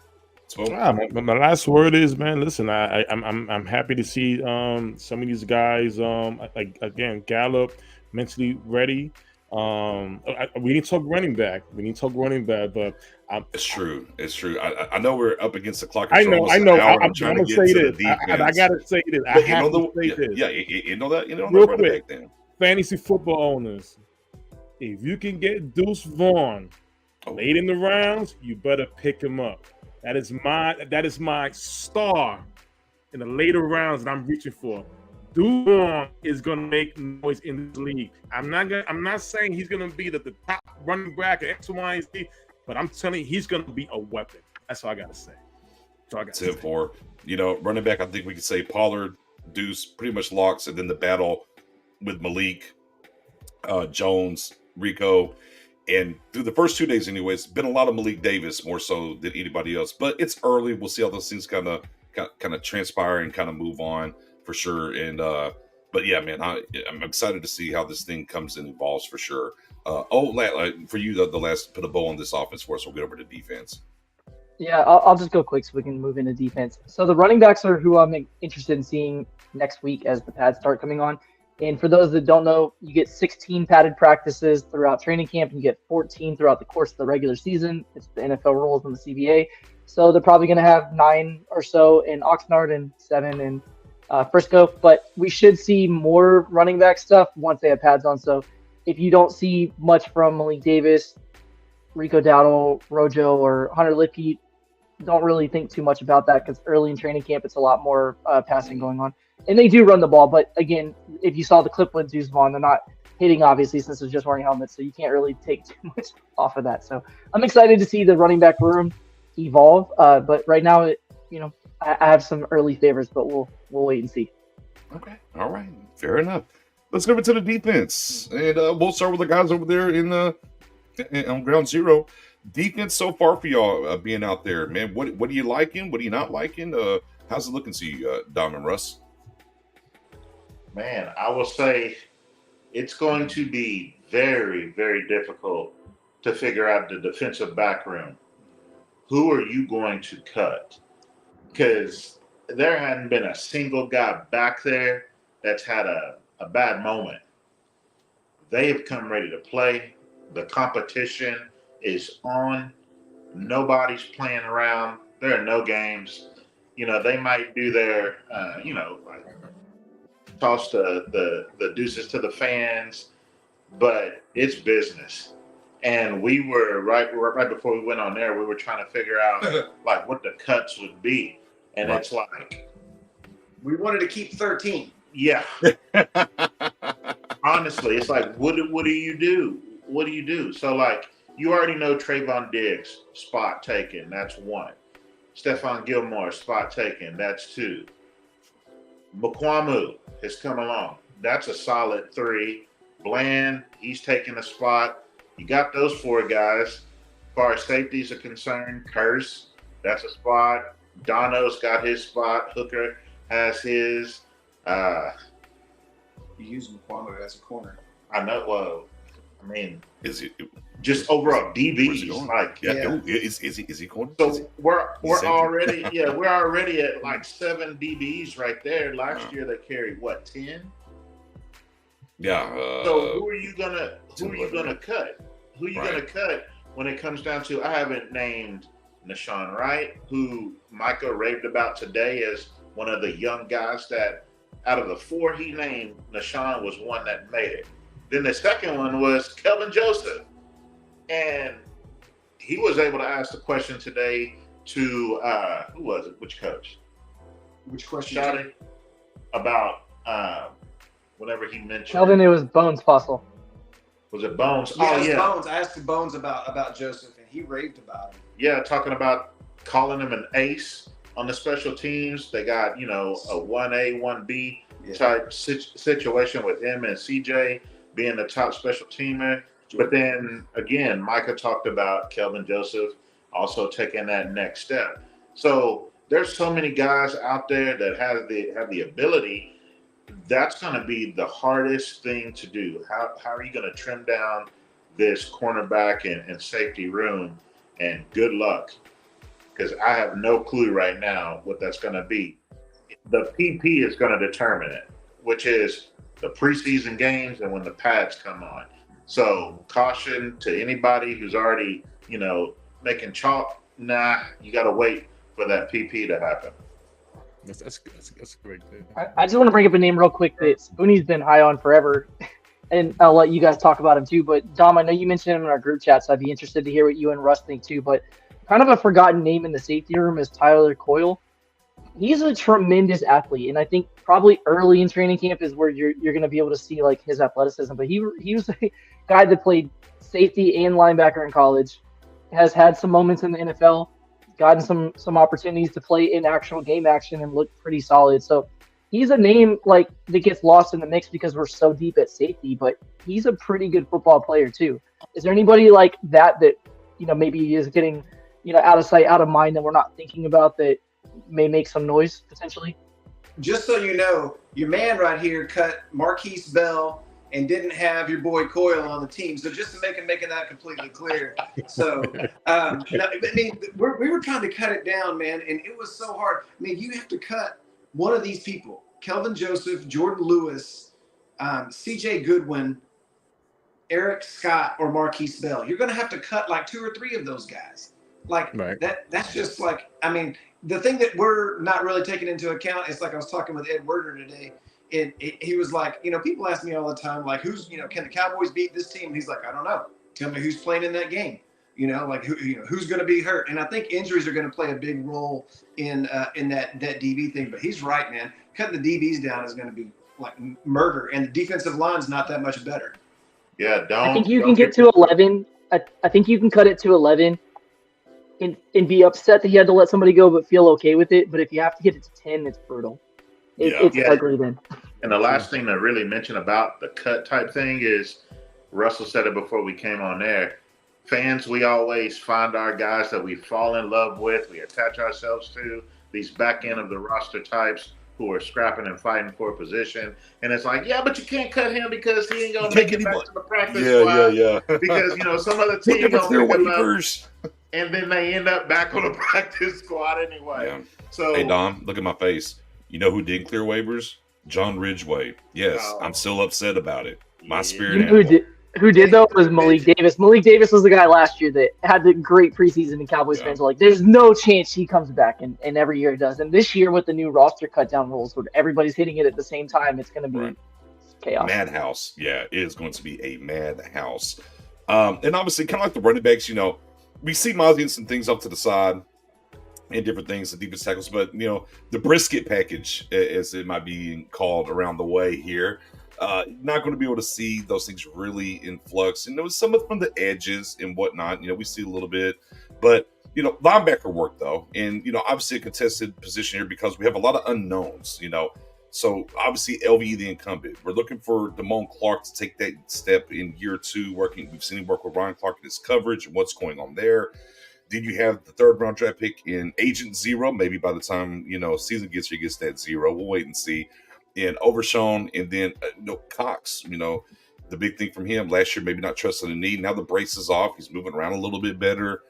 My last word is, man, listen, I'm happy to see some of these guys, again, Gallup, mentally ready. We need to talk running back. But it's true. I know we're up against the clock. I know. I'm trying to say this. I gotta say this. I have to say this. Yeah, you know that. Real quick, then. Fantasy football owners, if you can get Deuce Vaughn late in the rounds, you better pick him up. That is my star in the later rounds that I'm reaching for. Deuce Vaughn is gonna make noise in this league. I'm not saying he's gonna be the top running back at X, Y, and Z, but I'm telling you, he's gonna be a weapon. That's all I gotta say. Tip for running back. I think we could say Pollard, Deuce, pretty much locks, and then the battle with Malik, Jones, Rico, and through the first 2 days, anyways, been a lot of Malik Davis more so than anybody else. But it's early. We'll see how those things kind of transpire and kind of move on for sure. And but yeah, man, I'm excited to see how this thing comes and evolves for sure. For you, the last put a bow on this offense for us. We'll get over to defense. Yeah, I'll just go quick so we can move into defense. So the running backs are who I'm interested in seeing next week as the pads start coming on. And for those that don't know, you get 16 padded practices throughout training camp, and you get 14 throughout the course of the regular season. It's the NFL rules and the CBA. So they're probably going to have 9 or so in Oxnard and 7 in Frisco. But we should see more running back stuff once they have pads on. So if you don't see much from Malik Davis, Rico Dowdle, Rojo, or Hunter Lipke, don't really think too much about that because early in training camp, it's a lot more passing going on. And they do run the ball, but again, if you saw the clip with Deuce Vaughn, they're not hitting, obviously, since they're just wearing helmets, so you can't really take too much off of that. So I'm excited to see the running back room evolve, but right now, I have some early favorites, but we'll wait and see. Okay, all right, fair enough. Let's go over to the defense, and we'll start with the guys over there on ground zero. Defense so far for y'all being out there, man. What are you liking? What are you not liking? How's it looking to you, Dom and Russ? Man, I will say it's going to be very, very difficult to figure out the defensive back room. who are you going to cut? Because there hadn't been a single guy back there that's had a bad moment. They have come ready to play. The competition is on. Nobody's playing around. There are no games. They might do their, like toss the deuces to the fans, but it's business. And we were right before we went on there, we were trying to figure out like what the cuts would be. And it's like, we wanted to keep 13. Yeah. Honestly, it's like, what do you do? What do you do? So, like, you already know Trayvon Diggs, spot taken. That's 1. Stephon Gilmore, spot taken. That's 2. Mukwamu has come along. That's a solid 3. Bland, he's taking a spot. You got those 4 guys. As far as safeties are concerned, Curse, that's a spot. Dono's got his spot. Hooker has his. You use Mukwamu as a corner. I know. Well, I mean, Is it? just overall Where's he DBs. going? Like, Yeah. Is he going? so we're Safety. already at like 7 DBs right there. Last year they carried what, 10? Yeah. So who are you gonna cut? Who are you gonna cut when it comes down to? I haven't named Nashawn Wright, who Micah raved about today as one of the young guys that out of the 4 he named, Nashawn was one that made it. Then the second one was Kelvin Joseph. And he was able to ask the question today to, who was it? Which coach? Which question? Shotty? About whenever he mentioned. Kelvin, it was Bones Fossil. Was it Bones? Yeah, it was Bones. I asked Bones about Joseph, and he raved about him. Yeah, talking about calling him an ace on the special teams. They got, a 1A, 1B type situation with him and CJ being the top special teamer. But then again, Micah talked about Kelvin Joseph also taking that next step. So there's so many guys out there that have the ability. That's going to be the hardest thing to do. How are you going to trim down this cornerback and safety room? And good luck, because I have no clue right now what that's going to be. The PP is going to determine it, which is the preseason games and when the pads come on. So caution to anybody who's already, making chalk. Nah, you got to wait for that PP to happen. That's great. I just want to bring up a name real quick that Spoonie's been high on forever, and I'll let you guys talk about him too. But Dom, I know you mentioned him in our group chat, so I'd be interested to hear what you and Russ think too. But kind of a forgotten name in the safety room is Tyler Coyle. He's a tremendous athlete, and I think probably early in training camp is where you're going to be able to see like his athleticism. But he was a guy that played safety and linebacker in college, has had some moments in the NFL, gotten some opportunities to play in actual game action and look pretty solid. So he's a name like that gets lost in the mix because we're so deep at safety, but he's a pretty good football player too. Is there anybody like that maybe is getting out of sight, out of mind that we're not thinking about that may make some noise potentially? Just so you know, your man right here cut Marquise Bell and didn't have your boy Coyle on the team. So just to making that completely clear. So, we were trying to cut it down, man, and it was so hard. I mean, you have to cut one of these people: Kelvin Joseph, Jordan Lewis, C.J. Goodwin, Eric Scott, or Marquise Bell. You're going to have to cut like 2 or 3 of those guys. Like that's just like, I mean, the thing that we're not really taking into account is, like I was talking with Ed Werder today, he was like, people ask me all the time, like, can the Cowboys beat this team? And he's like, I don't know. Tell me who's playing in that game. Who's going to be hurt? And I think injuries are going to play a big role in that DB thing. But he's right, man. Cutting the DBs down is going to be like murder, and the defensive line's not that much better. Yeah, I think you can get to 11. I think you can cut it to 11. And be upset that you had to let somebody go, but feel okay with it. But if you have to get it to 10, it's brutal. It's ugly then. And the last thing to really mention about the cut type thing is, Russell said it before we came on there, fans, we always find our guys that we fall in love with, we attach ourselves to, these back end of the roster types who are scrapping and fighting for a position. And it's like, yeah, but you can't cut him because he ain't going to make it back to the practice squad. Yeah. Because, some other team going to pick him up. and then they end up back on the practice squad anyway. Yeah. So, hey, Dom, look at my face. You know who did clear waivers? John Ridgway. Yes, I'm still upset about it. My spirit You know animal. who did though was Malik Davis. Malik Davis was the guy last year that had the great preseason, and Cowboys fans were like, "There's no chance he comes back," and every year he does. And this year with the new roster cut down rules, where everybody's hitting it at the same time, it's going to be chaos. Madhouse. Yeah, it is going to be a madhouse. And obviously, kind of like the running backs, you know, we see Miles getting some things off to the side and different things, the defense tackles, but you know, the brisket package, as it might be called around the way here, not going to be able to see those things really in flux. And there was some of from the edges and whatnot, you know, we see a little bit, but you know, linebacker work though, and you know, obviously a contested position here because we have a lot of unknowns, you know. So obviously LVE the incumbent. We're looking for Damone Clark to take that step in year 2 working. We've seen him work with Ryan Clark in his coverage and what's going on there. Then you have the 3rd round draft pick in Agent Zero. Maybe by the time, you know, season gets here, he gets that 0. We'll wait and see. And Overshown, and then Cox, you know, the big thing from him last year, maybe not trusting the knee. Now the brace is off. He's moving around a little bit better.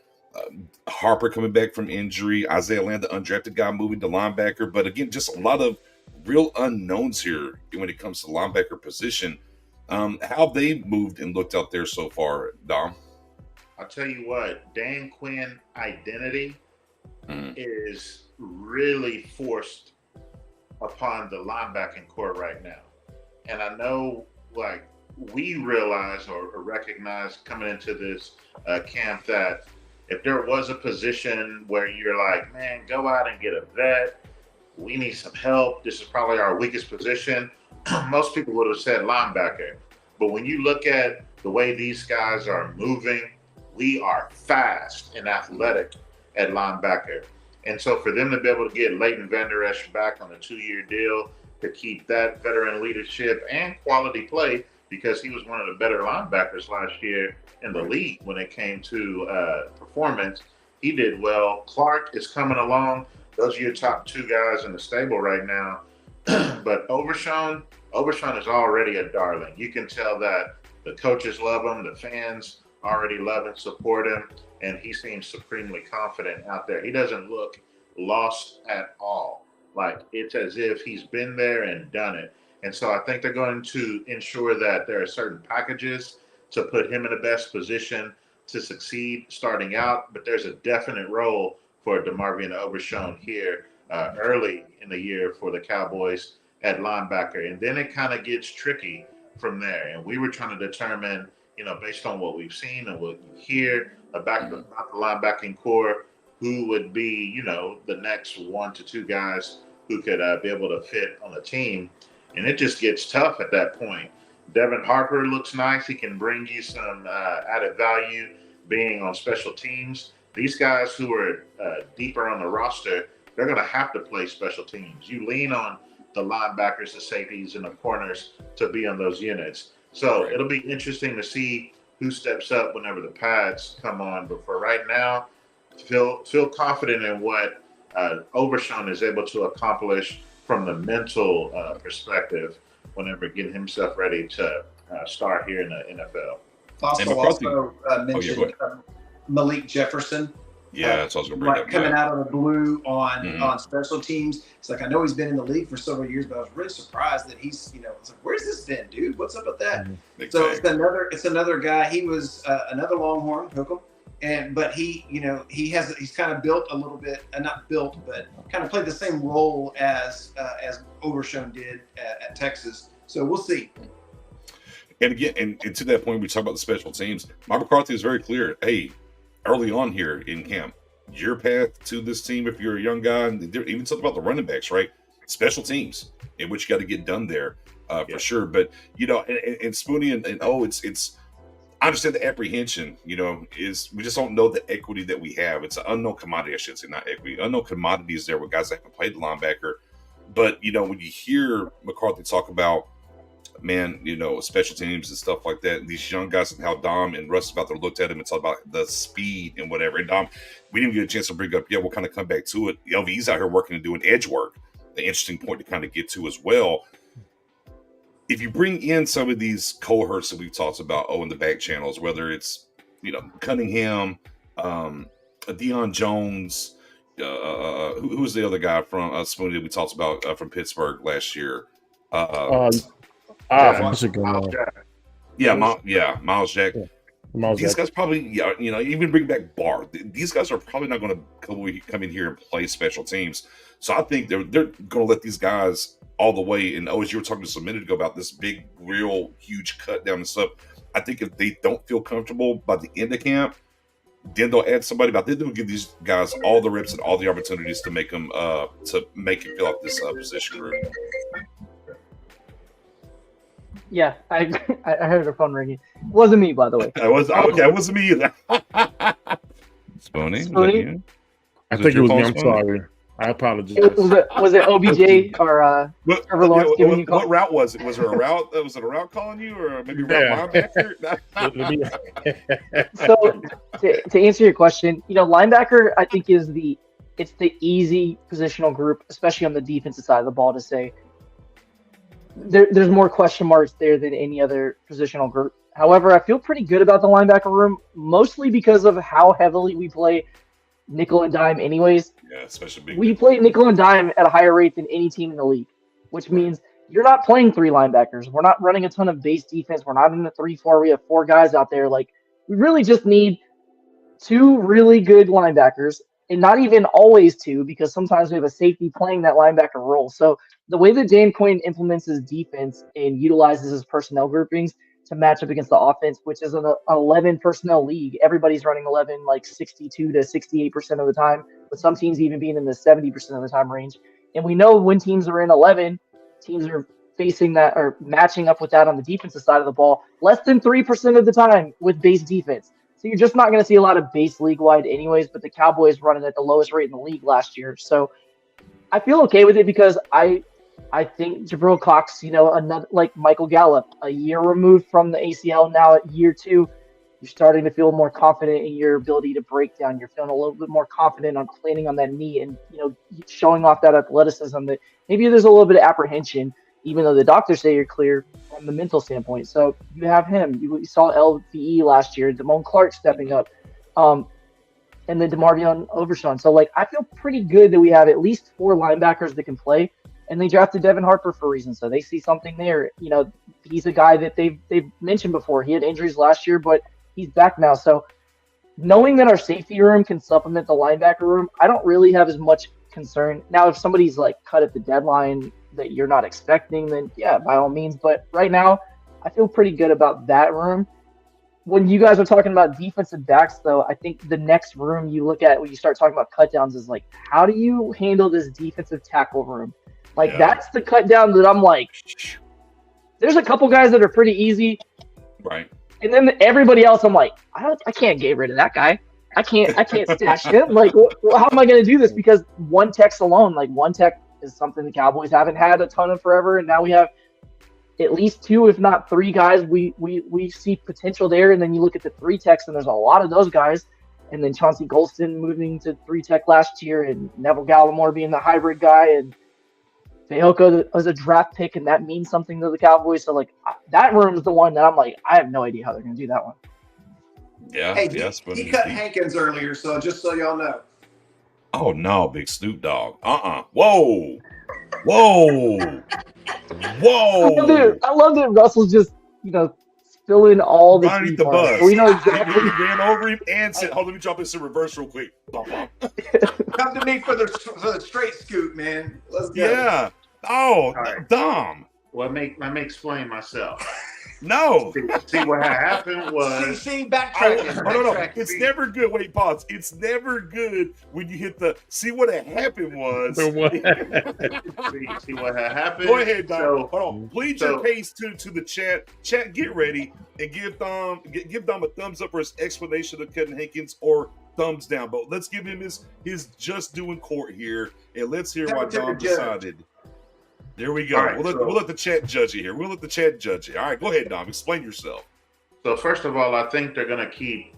Harper coming back from injury. Isaiah Land, the undrafted guy, moving to linebacker. But again, just a lot of real unknowns here when it comes to the linebacker position. How they moved and looked out there so far, Dom? I'll tell you what, Dan Quinn identity is really forced upon the linebacking core right now. And I know, like, we realize or recognize coming into this camp that if there was a position where you're like, man, go out and get a vet, we need some help, this is probably our weakest position, most people would have said linebacker. But when you look at the way these guys are moving, we are fast and athletic at linebacker. And so for them to be able to get Leighton Vander Esch back on a 2-year deal to keep that veteran leadership and quality play, because he was one of the better linebackers last year in the league when it came to performance, he did well. Clark is coming along. Those are your top 2 guys in the stable right now. But Overshown is already a darling. You can tell that the coaches love him, the fans already love and support him, and he seems supremely confident out there. He doesn't look lost at all. Like, it's as if he's been there and done it. And so I think they're going to ensure that there are certain packages to put him in the best position to succeed starting out, but there's a definite role for DeMarvion Overshown here early in the year for the Cowboys at linebacker. And then it kind of gets tricky from there. And we were trying to determine, you know, based on what we've seen and what you hear about the linebacking core, who would be, you know, the next 1 to 2 guys who could be able to fit on the team. And it just gets tough at that point. Devin Harper looks nice. He can bring you some added value being on special teams. These guys who are deeper on the roster, they're going to have to play special teams. You lean on the linebackers, the safeties, and the corners to be on those units. So it'll be interesting to see who steps up whenever the pads come on. But for right now, feel confident in what Overshown is able to accomplish from the mental perspective whenever getting himself ready to start here in the NFL. Also mentioned Malik Jefferson. Yeah, that's what I was going to bring up. Coming out of the blue on special teams. It's like, I know he's been in the league for several years, but I was really surprised that he's, you know, it's like, where's this been, dude? What's up with that? So it's another guy. He was another Longhorn, Hookem. But he, you know, he's kind of built a little bit, not built, but kind of played the same role as Overshown did at Texas. So we'll see. And again, and to that point, we talk about the special teams. Mike McCarthy is very clear. Hey, early on here in camp, your path to this team, if you're a young guy, and even talk about the running backs, right? Special teams, in which you got to get done there for sure. But you know, and Spoonie and it's. I understand the apprehension, you know, is we just don't know the equity that we have. It's an unknown commodity, I should say, not equity. Unknown commodity is there with guys that haven't played the linebacker. But, you know, when you hear McCarthy talk about, man, you know, special teams and stuff like that, these young guys and how Dom and Russ about to looked at him and talk about the speed and whatever. And Dom, we didn't get a chance to bring up, we'll kind of come back to it. LV's out here working and doing edge work, the interesting point to kind of get to as well. If you bring in some of these cohorts that we've talked about, in the back channels, whether it's, you know, Cunningham, Deion Jones. Who was the other guy from Spoony that we talked about from Pittsburgh last year? Miles Jack. Miles Jack. Yeah, These guys probably, even bring back Barr. These guys are probably not going to come in here and play special teams. So I think they're going to let these guys all the way. And as you were talking just a minute ago about this big, real huge cut down and stuff, I think if they don't feel comfortable by the end of camp, then they'll add somebody. But then they'll give these guys all the reps and all the opportunities to make them it fill out this position group. Yeah, I heard her phone ringing. It wasn't me, by the way. It wasn't me either. Spoony? I think it was me. I'm sorry. I apologize. Was it OBJ or Trevor Lawrence giving you a call? What route was it? Was it a route? Was it a route calling you, or maybe linebacker? So to answer your question, linebacker I think is the easy positional group, especially on the defensive side of the ball, to say there's more question marks there than any other positional group. However, I feel pretty good about the linebacker room, mostly because of how heavily we play nickel and dime anyways. Yeah, especially we play nickel and dime at a higher rate than any team in the league, which means you're not playing three linebackers. We're not running a ton of base defense. We're not in the 3-4. We have four guys out there. Like, we really just need two really good linebackers, and not even always two, because sometimes we have a safety playing that linebacker role. So the way that Dan Quinn implements his defense and utilizes his personnel groupings to match up against the offense, which is an 11 personnel league. Everybody's running 11 like 62 to 68% of the time, with some teams even being in the 70% of the time range. And we know when teams are in 11, teams are facing that or matching up with that on the defensive side of the ball less than 3% of the time with base defense. So you're just not going to see a lot of base league-wide anyways, but the Cowboys running at the lowest rate in the league last year. So I feel okay with it because I think Jabril Cox, another like Michael Gallup, a year removed from the ACL, now at year 2, you're starting to feel more confident in your ability to break down. You're feeling a little bit more confident on planning on that knee and, showing off that athleticism that maybe there's a little bit of apprehension, even though the doctors say you're clear from the mental standpoint. So you have him. You saw LVE last year, Damone Clark stepping up, and then DeMarvion Overshawn. So, I feel pretty good that we have at least 4 linebackers that can play. And they drafted Devin Harper for a reason, so they see something there. He's a guy that they've mentioned before. He had injuries last year, but he's back now. So knowing that our safety room can supplement the linebacker room, I don't really have as much concern. Now, if somebody's cut at the deadline that you're not expecting, then yeah, by all means. But right now, I feel pretty good about that room. When you guys are talking about defensive backs, though, I think the next room you look at when you start talking about cutdowns is how do you handle this defensive tackle room? That's the cut down that I'm there's a couple guys that are pretty easy. Right. And then everybody else, I'm I can't get rid of that guy. I can't stash him. How am I going to do this? Because one tech's alone, one tech is something the Cowboys haven't had a ton of forever. And now we have at least 2, if not 3 guys. We see potential there. And then you look at the 3 techs and there's a lot of those guys. And then Chauncey Golston moving to 3 tech last year and Neville Gallimore being the hybrid guy and Fehoko was a draft pick, and that means something to the Cowboys. So, that room is the one that I'm I have no idea how they're going to do that one. Yeah. Hey, he cut Hankins earlier, so just so y'all know. Oh, no, big Snoop Dogg. Whoa. Whoa. I love that Russell's just, spilling all the underneath the bus. We know exactly. He ran over him and said, let me drop this in reverse real quick. Come to me for the straight scoop, man. Let's go. Yeah. Oh, right. Dumb. Well, let me explain myself. No. See what happened was. See, backtracking. No. It's never good. Wait, pause. It's never good when you hit the. See what had happened was. see what had happened. Go ahead, Dom. So, hold on. Plead your case to the chat. Chat, get ready and give Dom a thumbs up for his explanation of cutting Hankins or thumbs down. But let's give him his just doing court here, and let's hear why Dom decided. There we go. Right, we'll let the chat judge it here. We'll let the chat judge it. All right, go ahead, Dom. Explain yourself. So first of all, I think they're going to keep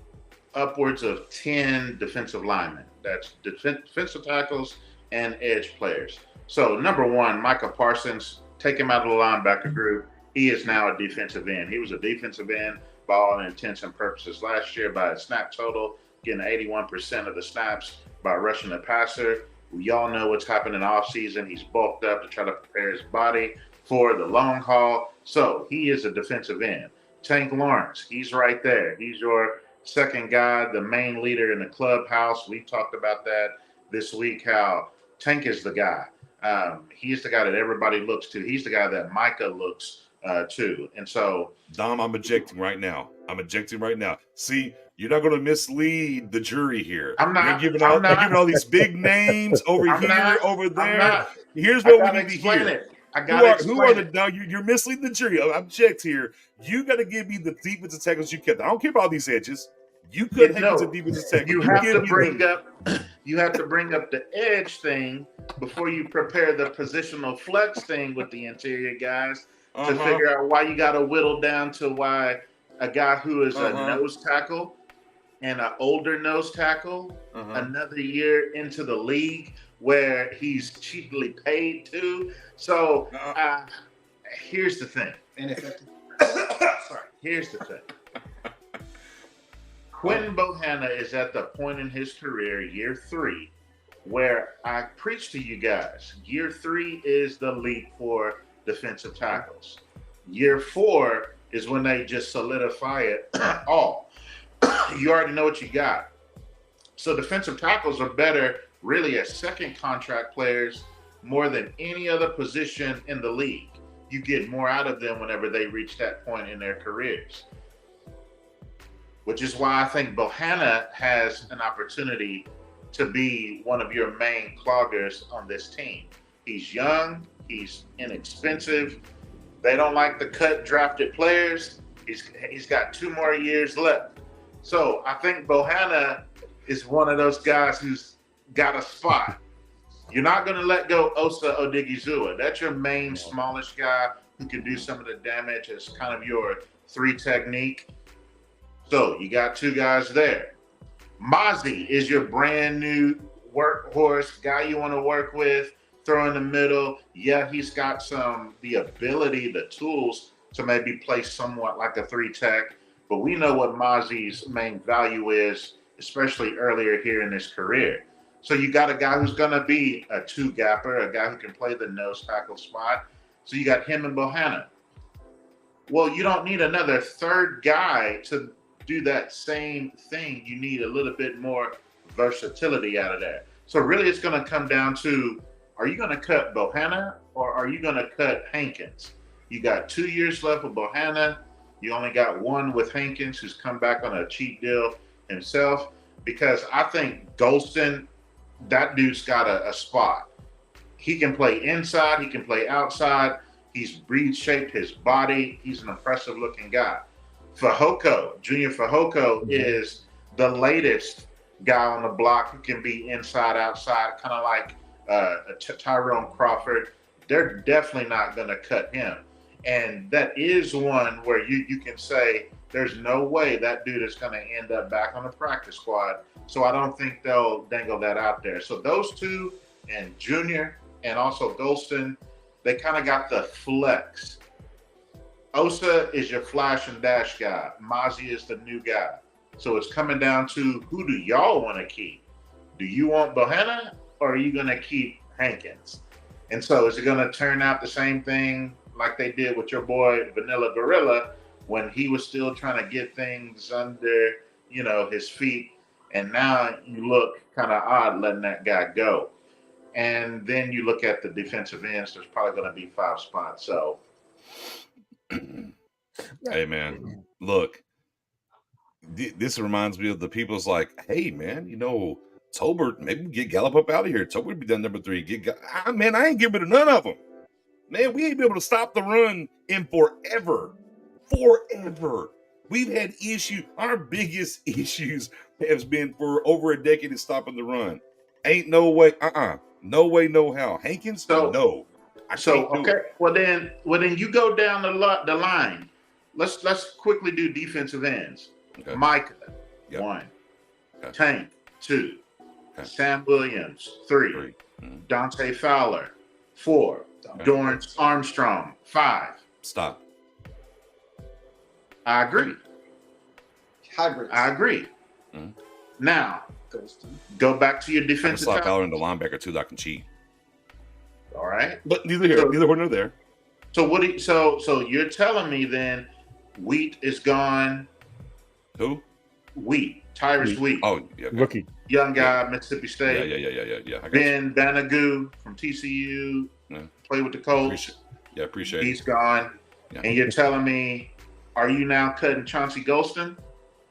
upwards of 10 defensive linemen. That's defensive tackles and edge players. So number 1, Micah Parsons, take him out of the linebacker group. He is now a defensive end. He was a defensive end by all intents and purposes last year by a snap total getting 81% of the snaps by rushing the passer. We all know what's happened in the offseason. He's bulked up to try to prepare his body for the long haul. So he is a defensive end. Tank Lawrence, he's right there. He's your second guy, the main leader in the clubhouse. We talked about that this week, how Tank is the guy. He's the guy that everybody looks to. He's the guy that Micah looks to. And so, Dom, I'm ejecting right now. See, you're not going to mislead the jury here. I'm not. You're giving all these big names over over there. Here's what we need to hear. You're misleading the jury. I object here. You got to give me the defensive tackles you kept. I don't care about these edges. You could have a defensive tackle. You have to bring up the edge thing before you prepare the positional flex thing with the interior guys to figure out why you got to whittle down to why a guy who is a nose tackle and an older nose tackle another year into the league where he's cheaply paid too. So here's the thing. Ineffective. Sorry. Here's the thing. Quentin Bohanna is at the point in his career, year 3, where I preach to you guys. Year 3 is the leap for defensive tackles. Year 4 is when they just solidify it all. You already know what you got. So defensive tackles are better really as second contract players more than any other position in the league. You get more out of them whenever they reach that point in their careers. Which is why I think Bohanna has an opportunity to be one of your main cloggers on this team. He's young, he's inexpensive. They don't like to cut drafted players. He's got 2 more years left. So I think Bohanna is one of those guys who's got a spot. You're not going to let go Osa Odigizua. That's your main smallish guy who can do some of the damage as kind of your 3 technique. So you got 2 guys there. Mozzie is your brand new workhorse guy you want to work with, throw in the middle. Yeah, he's got the ability, the tools to maybe play somewhat like a 3 tech, but we know what Mozzie's main value is, especially earlier here in his career. So you got a guy who's going to be a 2-gapper, a guy who can play the nose tackle spot. So you got him and Bohanna. Well, you don't need another 3rd guy to do that same thing. You need a little bit more versatility out of there. So really it's going to come down to, are you going to cut Bohanna or are you going to cut Hankins? You got 2 years left with Bohanna. You only got 1 with Hankins, who's come back on a cheap deal himself, because I think Golston, that dude's got a spot. He can play inside. He can play outside. He's shaped his body. He's an impressive looking guy. Fehoko, Junior Fehoko is the latest guy on the block who can be inside, outside, kind of like Tyrone Crawford. They're definitely not going to cut him. And that is one where you can say there's no way that dude is going to end up back on the practice squad. So I don't think they'll dangle that out there. So those 2 and Junior and also Golston, they kind of got the flex. Osa is your flash and dash guy. Mozzie is the new guy. So it's coming down to, who do y'all want to keep? Do you want Bohanna or are you going to keep Hankins? And so is it going to turn out the same thing like they did with your boy Vanilla Gorilla when he was still trying to get things under, his feet, and now you look kind of odd letting that guy go? And then you look at the defensive ends, there's probably going to be 5 spots. So hey man, look, this reminds me of the people's like, hey man, Tolbert, maybe get Gallup up out of here. Tolbert be done number 3. Man, I ain't getting rid of none of them. Man, we ain't been able to stop the run in forever. We've had issues. Our biggest issues has been for over a decade in stopping the run. Ain't no way. No way, no how. Hankins, no. Okay. Well then you go down the line. Let's quickly do defensive ends. Okay. Micah, 1. Okay. Tank, 2. Okay. Sam Williams, 3. Dante Fowler, 4. Okay. Dorrance Armstrong, 5. Stop. I agree. Hybrids. I agree. Now, go back to your I can defensive slot tackle. Fowler into linebacker too. That I can cheat. All right. But neither here nor there. So what? So you're telling me then, Wheat is gone. Who? Wheat, Tyrus Wheat. Oh, yeah, okay. Rookie. Young guy, Mississippi State. Yeah. I got Ben Banagoo from TCU, Yeah. played with the Colts. Appreciate He's it. gone. Yeah. And you're telling me, are you now cutting Chauncey Golston?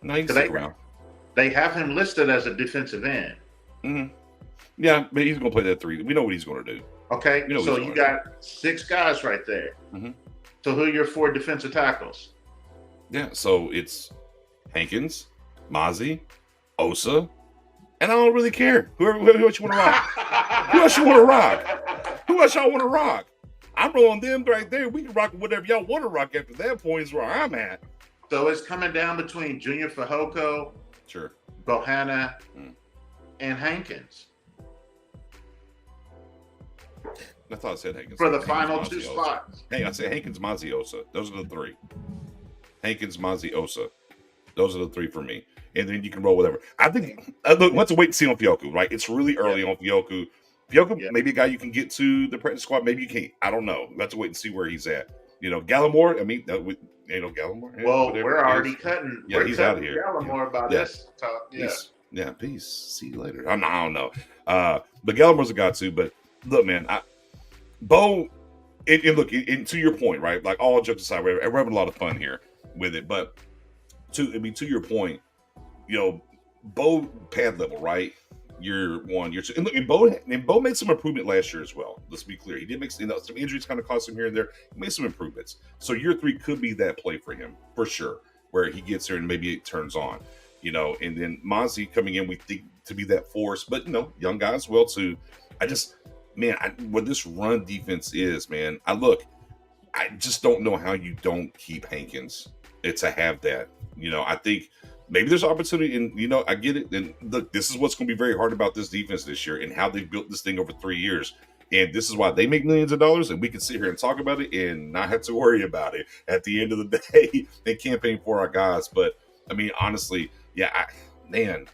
No, he can stick around. They have him listed as a defensive end. Mm-hmm. Yeah, but he's going to play that 3. We know what he's going to do. Okay, You know so what's you going got 6 guys right there. Mm-hmm. So who are your 4 defensive tackles? Yeah, so it's Hankins, Mozzie, Osa, and I don't really care. Who else you want to rock? Who else you want to rock? Who else y'all want to rock? I'm rolling them right there. We can rock whatever y'all want to rock after that point is where I'm at. So it's coming down between Junior Fehoko, Sure. Bohanna, and Hankins I thought I said Hankins. for the Hankins, final Mozzie, 2 Osa. spots. Hey, I said Hankins, Mozzie, Osa. Those are the 3. Hankins, Mozzie, Osa. Those are the 3 for me. And then you can roll whatever. I think, look, let's wait and see on Fioku, right? It's really early on Fioku. Fioku, maybe a guy you can get to the practice squad. Maybe you can't. I don't know. Let's wait and see where he's at. You know, Gallimore, I mean, Gallimore. Well, we're already cutting. Yeah, we're he's cutting out of here. Gallimore about this talk. Yeah. Peace. See you later. I don't know. But Gallimore's a guy too. But look, man, Bo, and look, and to your point, right? Like all jokes aside, we're having a lot of fun here with it. But to your point, you know, Bo pad level, right? Year 1, year 2, and look, and Bo made some improvement last year as well. Let's be clear, he did make some injuries, kind of cost him here and there. He made some improvements, so year 3 could be that play for him for sure, where he gets there and maybe it turns on, you know. And then Mozzie coming in, we think to be that force, but you know, young guy as well too. What this run defense is, man. I just don't know how you don't keep Hankins. It's to have that, you know. I think. Maybe there's opportunity, and you know, I get it. And look, this is what's going to be very hard about this defense this year and how they built this thing over 3 years. And this is why they make millions of dollars, and we can sit here and talk about it and not have to worry about it at the end of the day and campaign for our guys. But I mean, honestly,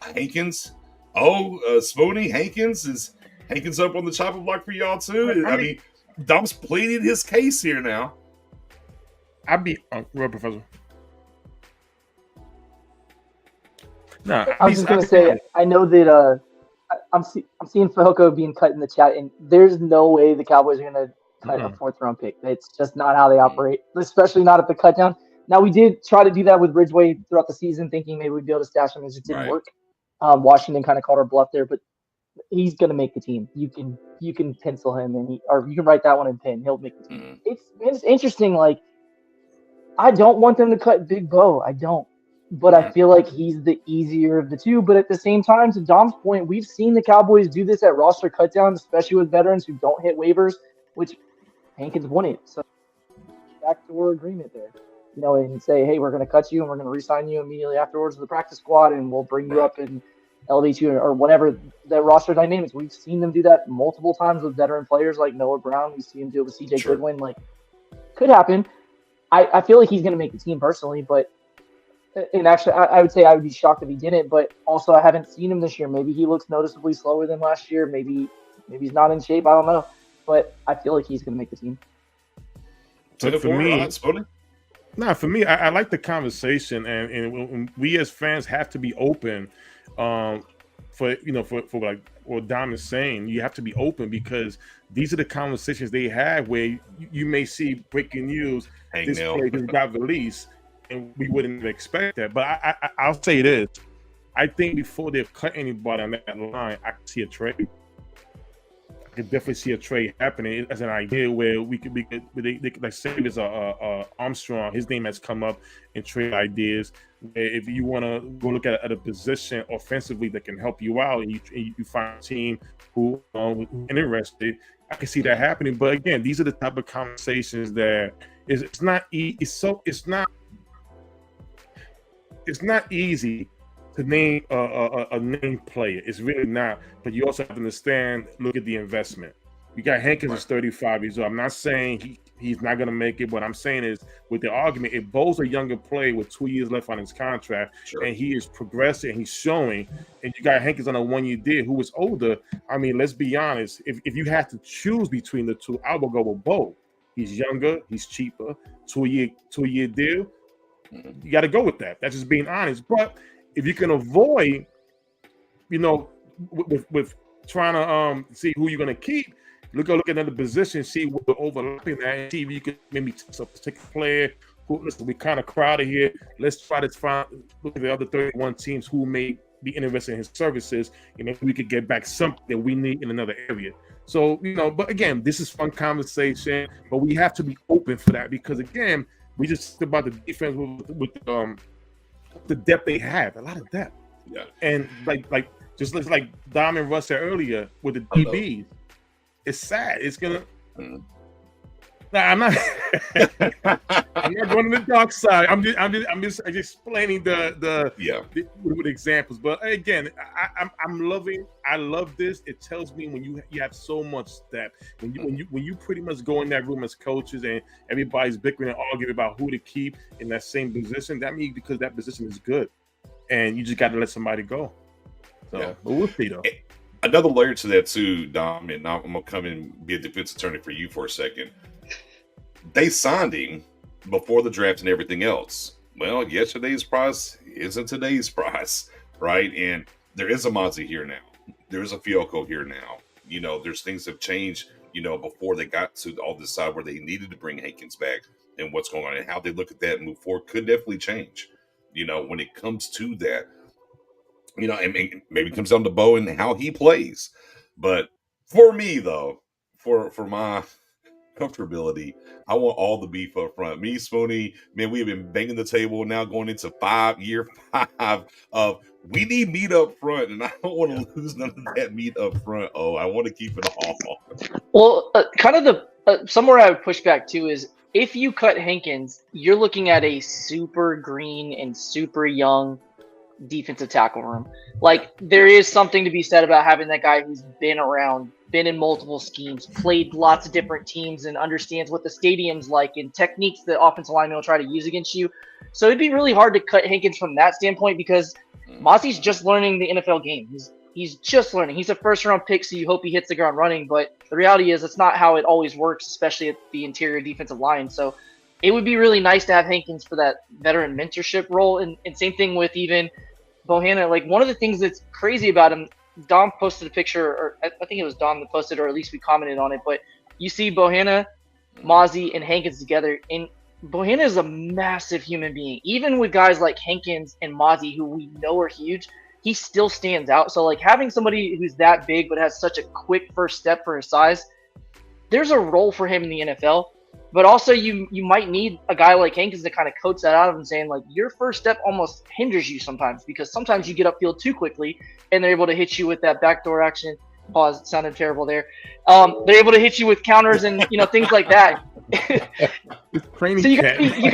Hankins. Spoony Hankins is Hankins up on the chopping block for y'all too. I mean, Dom's pleading his case here now. I'd be Professor. No, I was just gonna say, I know that I'm seeing Fehoko being cut in the chat, and there's no way the Cowboys are gonna cut a 4th round pick. It's just not how they operate, especially not at the cut down. Now we did try to do that with Ridgeway throughout the season, thinking maybe we'd be able to stash him, and it just didn't work. Washington kind of called our bluff there, but he's gonna make the team. You can pencil him, and or you can write that one in pen. He'll make the team. It's interesting. Like, I don't want them to cut Big Bo. I don't. But I feel like he's the easier of the 2. But at the same time, to Dom's point, we've seen the Cowboys do this at roster cutdowns, especially with veterans who don't hit waivers, which Hankins wanted. So backdoor agreement there, you know, and say, hey, we're going to cut you and we're going to re-sign you immediately afterwards to the practice squad, and we'll bring you up and elevate you or whatever the roster dynamics. We've seen them do that multiple times with veteran players like Noah Brown. We see him do it with CJ Goodwin. Like, could happen. I feel like he's going to make the team personally, but. And actually, I would say I would be shocked if he didn't. But also, I haven't seen him this year. Maybe he looks noticeably slower than last year. Maybe he's not in shape. I don't know. But I feel like he's going to make the team. So for me, I like the conversation, and we as fans have to be open. For like what Dom is saying, you have to be open because these are the conversations they have where you may see breaking news. This player just got released. And we wouldn't expect that. But I'll say this. I think before they cut anybody on that line, I could see a trade. I could definitely see a trade happening as an idea where they could like say there's a Armstrong, his name has come up in trade ideas. If you want to go look at a position offensively that can help you out, and you find a team who interested, I can see that happening. But again, these are the type of conversations that it's not easy to name a named player. It's really not. But you also have to understand, look at the investment. You got Hankins is 35 years old. I'm not saying He's not going to make it. What I'm saying is, with the argument, if Bo's a younger player with 2 years left on his contract, and he is progressing, he's showing, and you got Hankins on a 1-year deal who is older, I mean, let's be honest. If you had to choose between the two, I would go with Bo. He's younger, he's cheaper, 2-year deal. You got to go with that. That's just being honest. But if you can avoid, with trying to see who you're going to keep, look at another position, see what we're overlapping that, and see if you can maybe take a particular player. Listen, we kind of crowded here. Let's try to look at the other 31 teams who may be interested in his services, and maybe we could get back something that we need in another area. So, but again, this is fun conversation, but we have to be open for that because, again, we just talked about the defense with the depth they have, a lot of depth. Yeah. And like Dom and Russ said earlier with the DBs, it's sad. It's gonna. I'm not. I'm not going to the dark side. I'm just explaining with examples. But again, I'm loving. I love this. It tells me when you have so much depth, when you pretty much go in that room as coaches and everybody's bickering and arguing about who to keep in that same position. That means because that position is good, and you just got to let somebody go. So, but we'll see though. Another layer to that too, Dom, and I'm gonna come and be a defense attorney for you for a second. They signed him before the draft and everything else. Well, yesterday's price isn't today's price, right? And there is a Mozzie here now. There's a Fiocco here now. There's things have changed, before they got to all this side where they needed to bring Hankins back and what's going on and how they look at that and move forward could definitely change, when it comes to that. And maybe it comes down to Bo and how he plays. But for me, though, for my comfortability, I want all the beef up front. Me, Spoonie, man, we have been banging the table now going into year 5 of we need meat up front, and I don't want to lose none of that meat up front. Oh, I want to keep it all. Well, kind of the somewhere I would push back too is if you cut Hankins, you're looking at a super green and super young defensive tackle room. Like, there is something to be said about having that guy who's been around, been in multiple schemes, played lots of different teams, and understands what the stadium's like and techniques that offensive linemen will try to use against you. So it'd be really hard to cut Hankins from that standpoint because Mozzie's just learning the NFL game. He's just learning. He's a first-round pick, so you hope he hits the ground running. But the reality is it's not how it always works, especially at the interior defensive line. So it would be really nice to have Hankins for that veteran mentorship role. And same thing with even Bohanna. Like, one of the things that's crazy about him, Dom posted a picture, or I think it was Dom that posted, or at least we commented on it. But you see Bohanna, Mozzie, and Hankins together, and Bohanna is a massive human being. Even with guys like Hankins and Mozzie, who we know are huge, he still stands out. So, like, having somebody who's that big but has such a quick first step for his size, there's a role for him in the NFL. But also, you might need a guy like Hankins to kind of coach that out of him, saying, like, your first step almost hinders you sometimes because sometimes you get upfield too quickly and they're able to hit you with that backdoor action. Pause, sounded terrible there. They're able to hit you with counters and, things like that. So you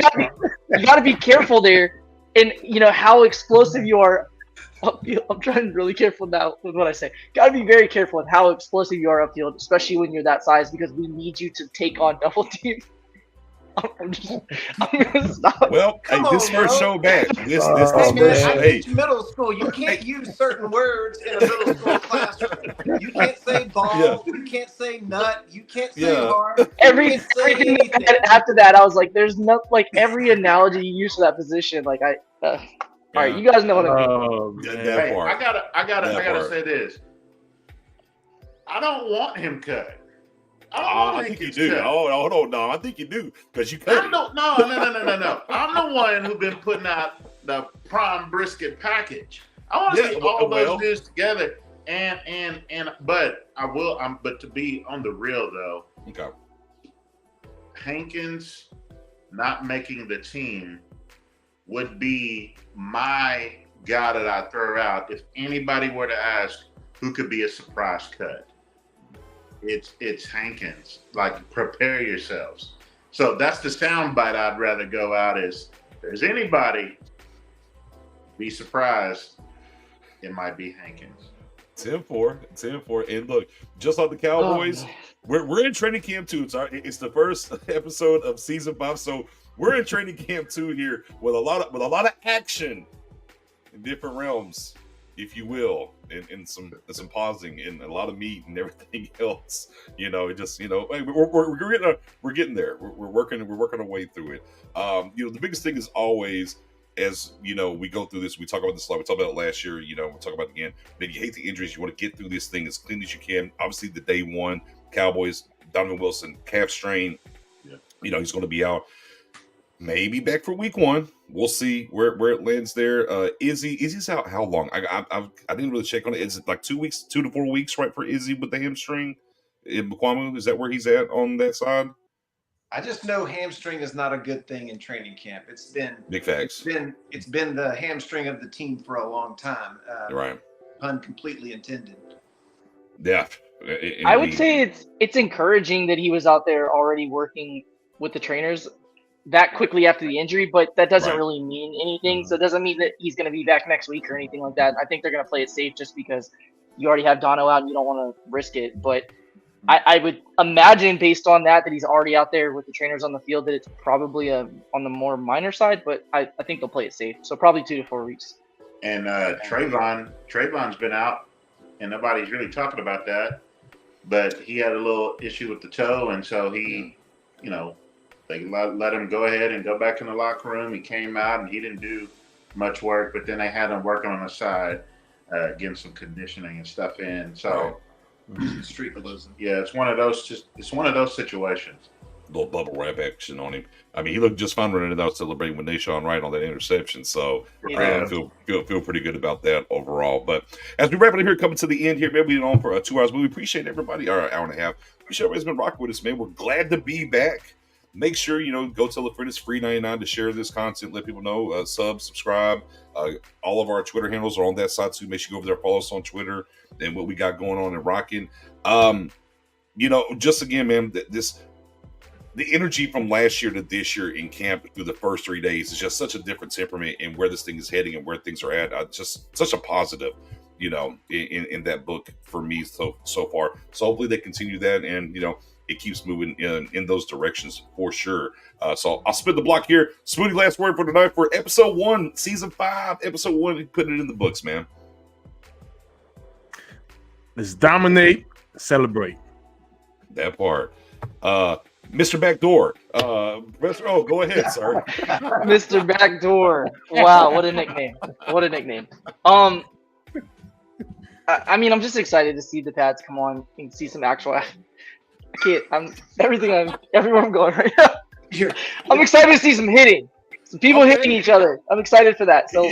gotta be careful there, and how explosive you are. I'm trying really careful now with what I say. Gotta be very careful with how explosive you are upfield, especially when you're that size, because we need you to take on double teams. I'm gonna stop. Well, hey, this first show back. This I teach middle school. You can't use certain words in a middle school classroom. You can't say ball. You can't say nut. You can't say hard. Everything after that, I was like, there's not like every analogy you use for that position. Like all right, you guys know what I mean. Hey, I gotta say this. I don't want him cut. I think you do. Oh, hold on, no. I think you do because you cut him. No. I'm the one who's been putting out the prime brisket package. I want to see all those dudes together. But I will. But to be on the real though, okay. Hankins not making the team would be my guy that I throw out if anybody were to ask who could be a surprise cut. It's Hankins. Like, prepare yourselves. So that's the sound bite I'd rather go out is, if there's anybody, be surprised, it might be Hankins. 10-4. And look, just like the Cowboys, we're in training camp too. It's the first episode of season 5, so we're in training camp too here with a lot of action in different realms, if you will, and some pausing and a lot of meat and everything else. It just we're getting there. We're working our way through it. The biggest thing is always, as we go through this, we talk about this a lot. We talked about it last year. We'll talk about it again. Man, you hate the injuries. You want to get through this thing as clean as you can. Obviously, the day one, Cowboys, Donovan Wilson, calf strain. Yeah. He's going to be out. Maybe back for week 1. We'll see where it lands there. Izzy's out how long? I didn't really check on it. Is it like 2 weeks, 2 to 4 weeks, right, for Izzy with the hamstring? In Mukwamu, is that where he's at on that side? I just know hamstring is not a good thing in training camp. It's been big facts. It's been the hamstring of the team for a long time. Right. Pun completely intended. Yeah. I would say it's encouraging that he was out there already working with the trainers that quickly after the injury, but that doesn't really mean anything. So it doesn't mean that he's going to be back next week or anything like that. I think they're going to play it safe just because you already have Dono out and you don't want to risk it. But I would imagine, based on that he's already out there with the trainers on the field, that it's probably on the more minor side, but I think they'll play it safe. So probably 2 to 4 weeks. And Trayvon's been out, and nobody's really talking about that. But he had a little issue with the toe, and so he, they let him go ahead and go back in the locker room. He came out, and he didn't do much work, but then they had him working on the side, getting some conditioning and stuff in. So. Streak closing. Yeah, it's one of those situations. A little bubble wrap action on him. I mean, he looked just fine running it out, celebrating with Nashawn Wright on that interception. So feel pretty good about that overall. But as we wrap it up here, coming to the end here, man, we've been on for 2 hours, but we appreciate everybody, or an hour and a half. Appreciate everybody's been rocking with us, man. We're glad to be back. Make sure, go tell a friend. It's free $99 to share this content. Let people know. Subscribe. All of our Twitter handles are on that side too. Make sure you go over there, follow us on Twitter and what we got going on and rocking. Just again, man, the energy from last year to this year in camp through the first 3 days is just such a different temperament and where this thing is heading and where things are at. Just such a positive, in that book for me so far. So hopefully they continue that and, it keeps moving in those directions for sure. So I'll spin the block here. Smoothie, last word for tonight for episode 1, season 5, episode 1. Putting it in the books, man. Let's dominate, celebrate. That part. Mr. Backdoor. Go ahead, sir. Mr. Backdoor. Wow, what a nickname. I mean, I'm just excited to see the Pats come on and see some actual. Everywhere I'm going right now. I'm excited to see some hitting. Some people hitting each other. I'm excited for that. So,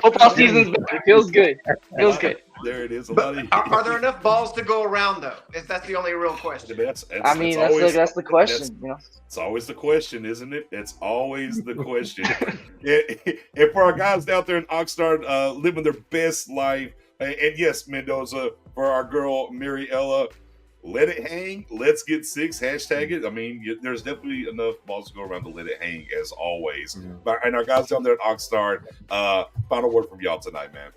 football season's back. It feels good. There it is. Are there enough balls to go around, though? That's the only real question. That's the question. It's always the question, isn't it? It's always the question. And for our guys out there in Oxnard living their best life, and yes, Mendoza, for our girl, Mariella, let it hang. Let's get 6. Hashtag it. I mean, there's definitely enough balls to go around to let it hang, as always. Mm-hmm. And our guys down there at Oxnard, final word from y'all tonight, man.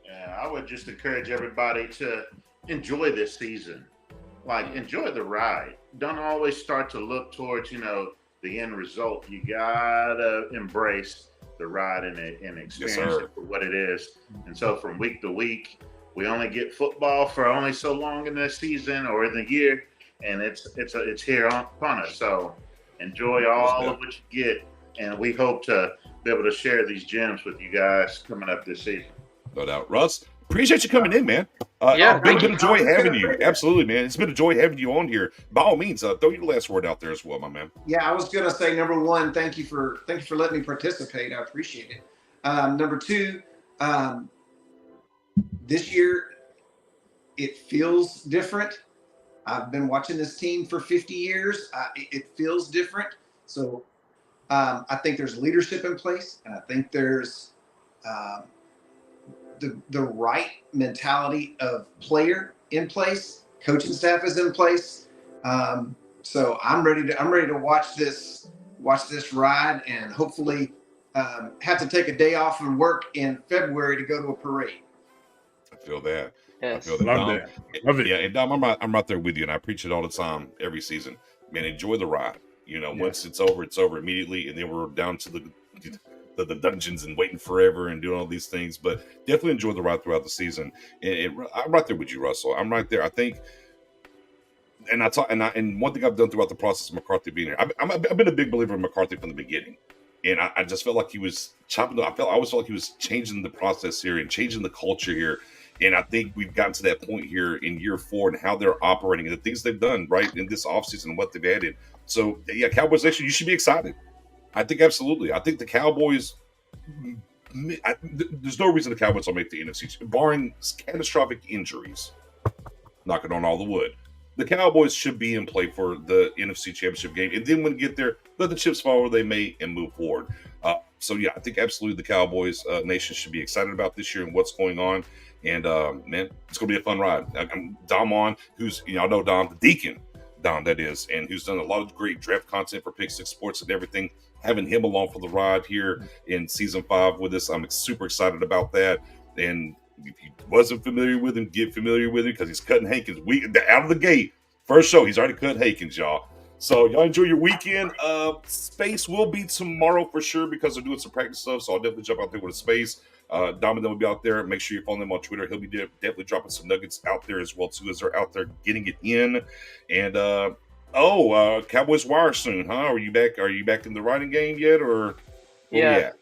Yeah, I would just encourage everybody to enjoy this season. Enjoy the ride. Don't always start to look towards, the end result. You gotta embrace the ride and experience it for what it is. And so from week to week, we only get football for only so long in the season or in the year, and it's here upon us. So enjoy all of what you get, and we hope to be able to share these gems with you guys coming up this season. No doubt. Russ, appreciate you coming in, man. It's been a joy having you. Absolutely, man. It's been a joy having you on here. By all means, throw your last word out there as well, my man. Yeah, I was gonna say, number 1, thank you for letting me participate. I appreciate it. Number 2, this year it feels different. I've been watching this team for 50 years. It feels different. So I think there's leadership in place, and I think there's the right mentality of player in place. Coaching staff is in place. So I'm ready to watch this ride, and hopefully have to take a day off from work in February to go to a parade. I feel that. Yes. I feel that. Love Dom, it. Love it. Yeah, and Dom, I'm right there with you, and I preach it all the time, every season. Man, enjoy the ride. You know, once it's over immediately, and then we're down to the dungeons and waiting forever and doing all these things. But definitely enjoy the ride throughout the season. And I'm right there with you, Russell. I'm right there. I think. And one thing I've done throughout the process of McCarthy being here, I've been a big believer in McCarthy from the beginning, and I just felt like he was chopping. I always felt like he was changing the process here and changing the culture here, and I think we've gotten to that point here in year 4 and how they're operating and the things they've done right in this offseason and what they've added. So yeah, Cowboys Nation, you should be excited. I think absolutely. I think the Cowboys. There's no reason the Cowboys will make the NFC, barring catastrophic injuries. Knocking on all the wood. The Cowboys should be in play for the NFC Championship game. And then when they get there, let the chips fall where they may and move forward. So, yeah, I think absolutely the Cowboys Nation should be excited about this year and what's going on. And, man, it's going to be a fun ride. Dom on, who's, y'all know Dom, the Deacon, Dom, that is, and who's done a lot of great draft content for Pick 6 Sports and everything. Having him along for the ride here in Season 5 with us, I'm super excited about that. And if you wasn't familiar with him, get familiar with him because he's cutting Hankins out of the gate. First show, he's already cut Hankins, y'all. So y'all enjoy your weekend. Space will be tomorrow for sure because they're doing some practice stuff. So I'll definitely jump out there with a space. Dom and them will be out there. Make sure you follow them on Twitter. He'll be definitely dropping some nuggets out there as well too as they're out there getting it in. And Cowboys Wire soon, huh? Are you back in the writing game yet, or? Yeah.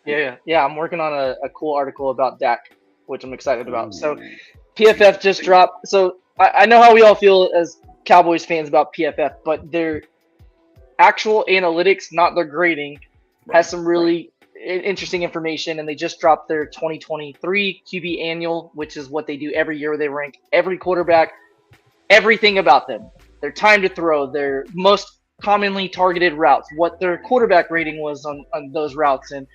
I'm working on a cool article about Dak, which I'm excited about. So PFF just dropped. So I know how we all feel as Cowboys fans about PFF, but their actual analytics, not their grading, has some really interesting information. And they just dropped their 2023 QB annual, which is what they do every year. They rank every quarterback, everything about them, their time to throw, their most commonly targeted routes, what their quarterback rating was on those routes, and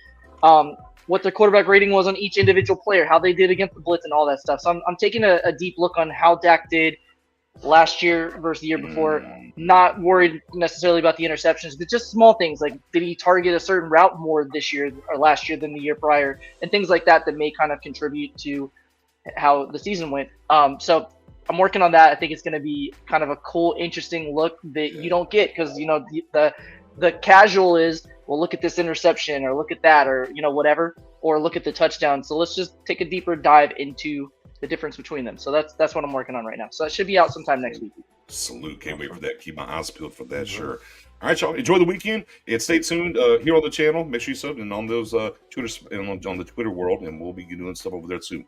what their quarterback rating was on each individual player, how they did against the blitz and all that stuff. So I'm taking a deep look on how Dak did last year versus the year before. Not worried necessarily about the interceptions, but just small things like, did he target a certain route more this year or last year than the year prior, and things like that may kind of contribute to how the season went. So I'm working on that. I think it's going to be kind of a cool, interesting look that you don't get because, the casual is, well, look at this interception or look at that or, whatever, or look at the touchdown. So let's just take a deeper dive into the difference between them. So that's what I'm working on right now. So that should be out sometime next week. Salute. Can't wait for that. Keep my eyes peeled for that, sure. All right, y'all. Enjoy the weekend and stay tuned here on the channel. Make sure you sub and on those Twitter and on the Twitter world, and we'll be doing stuff over there soon.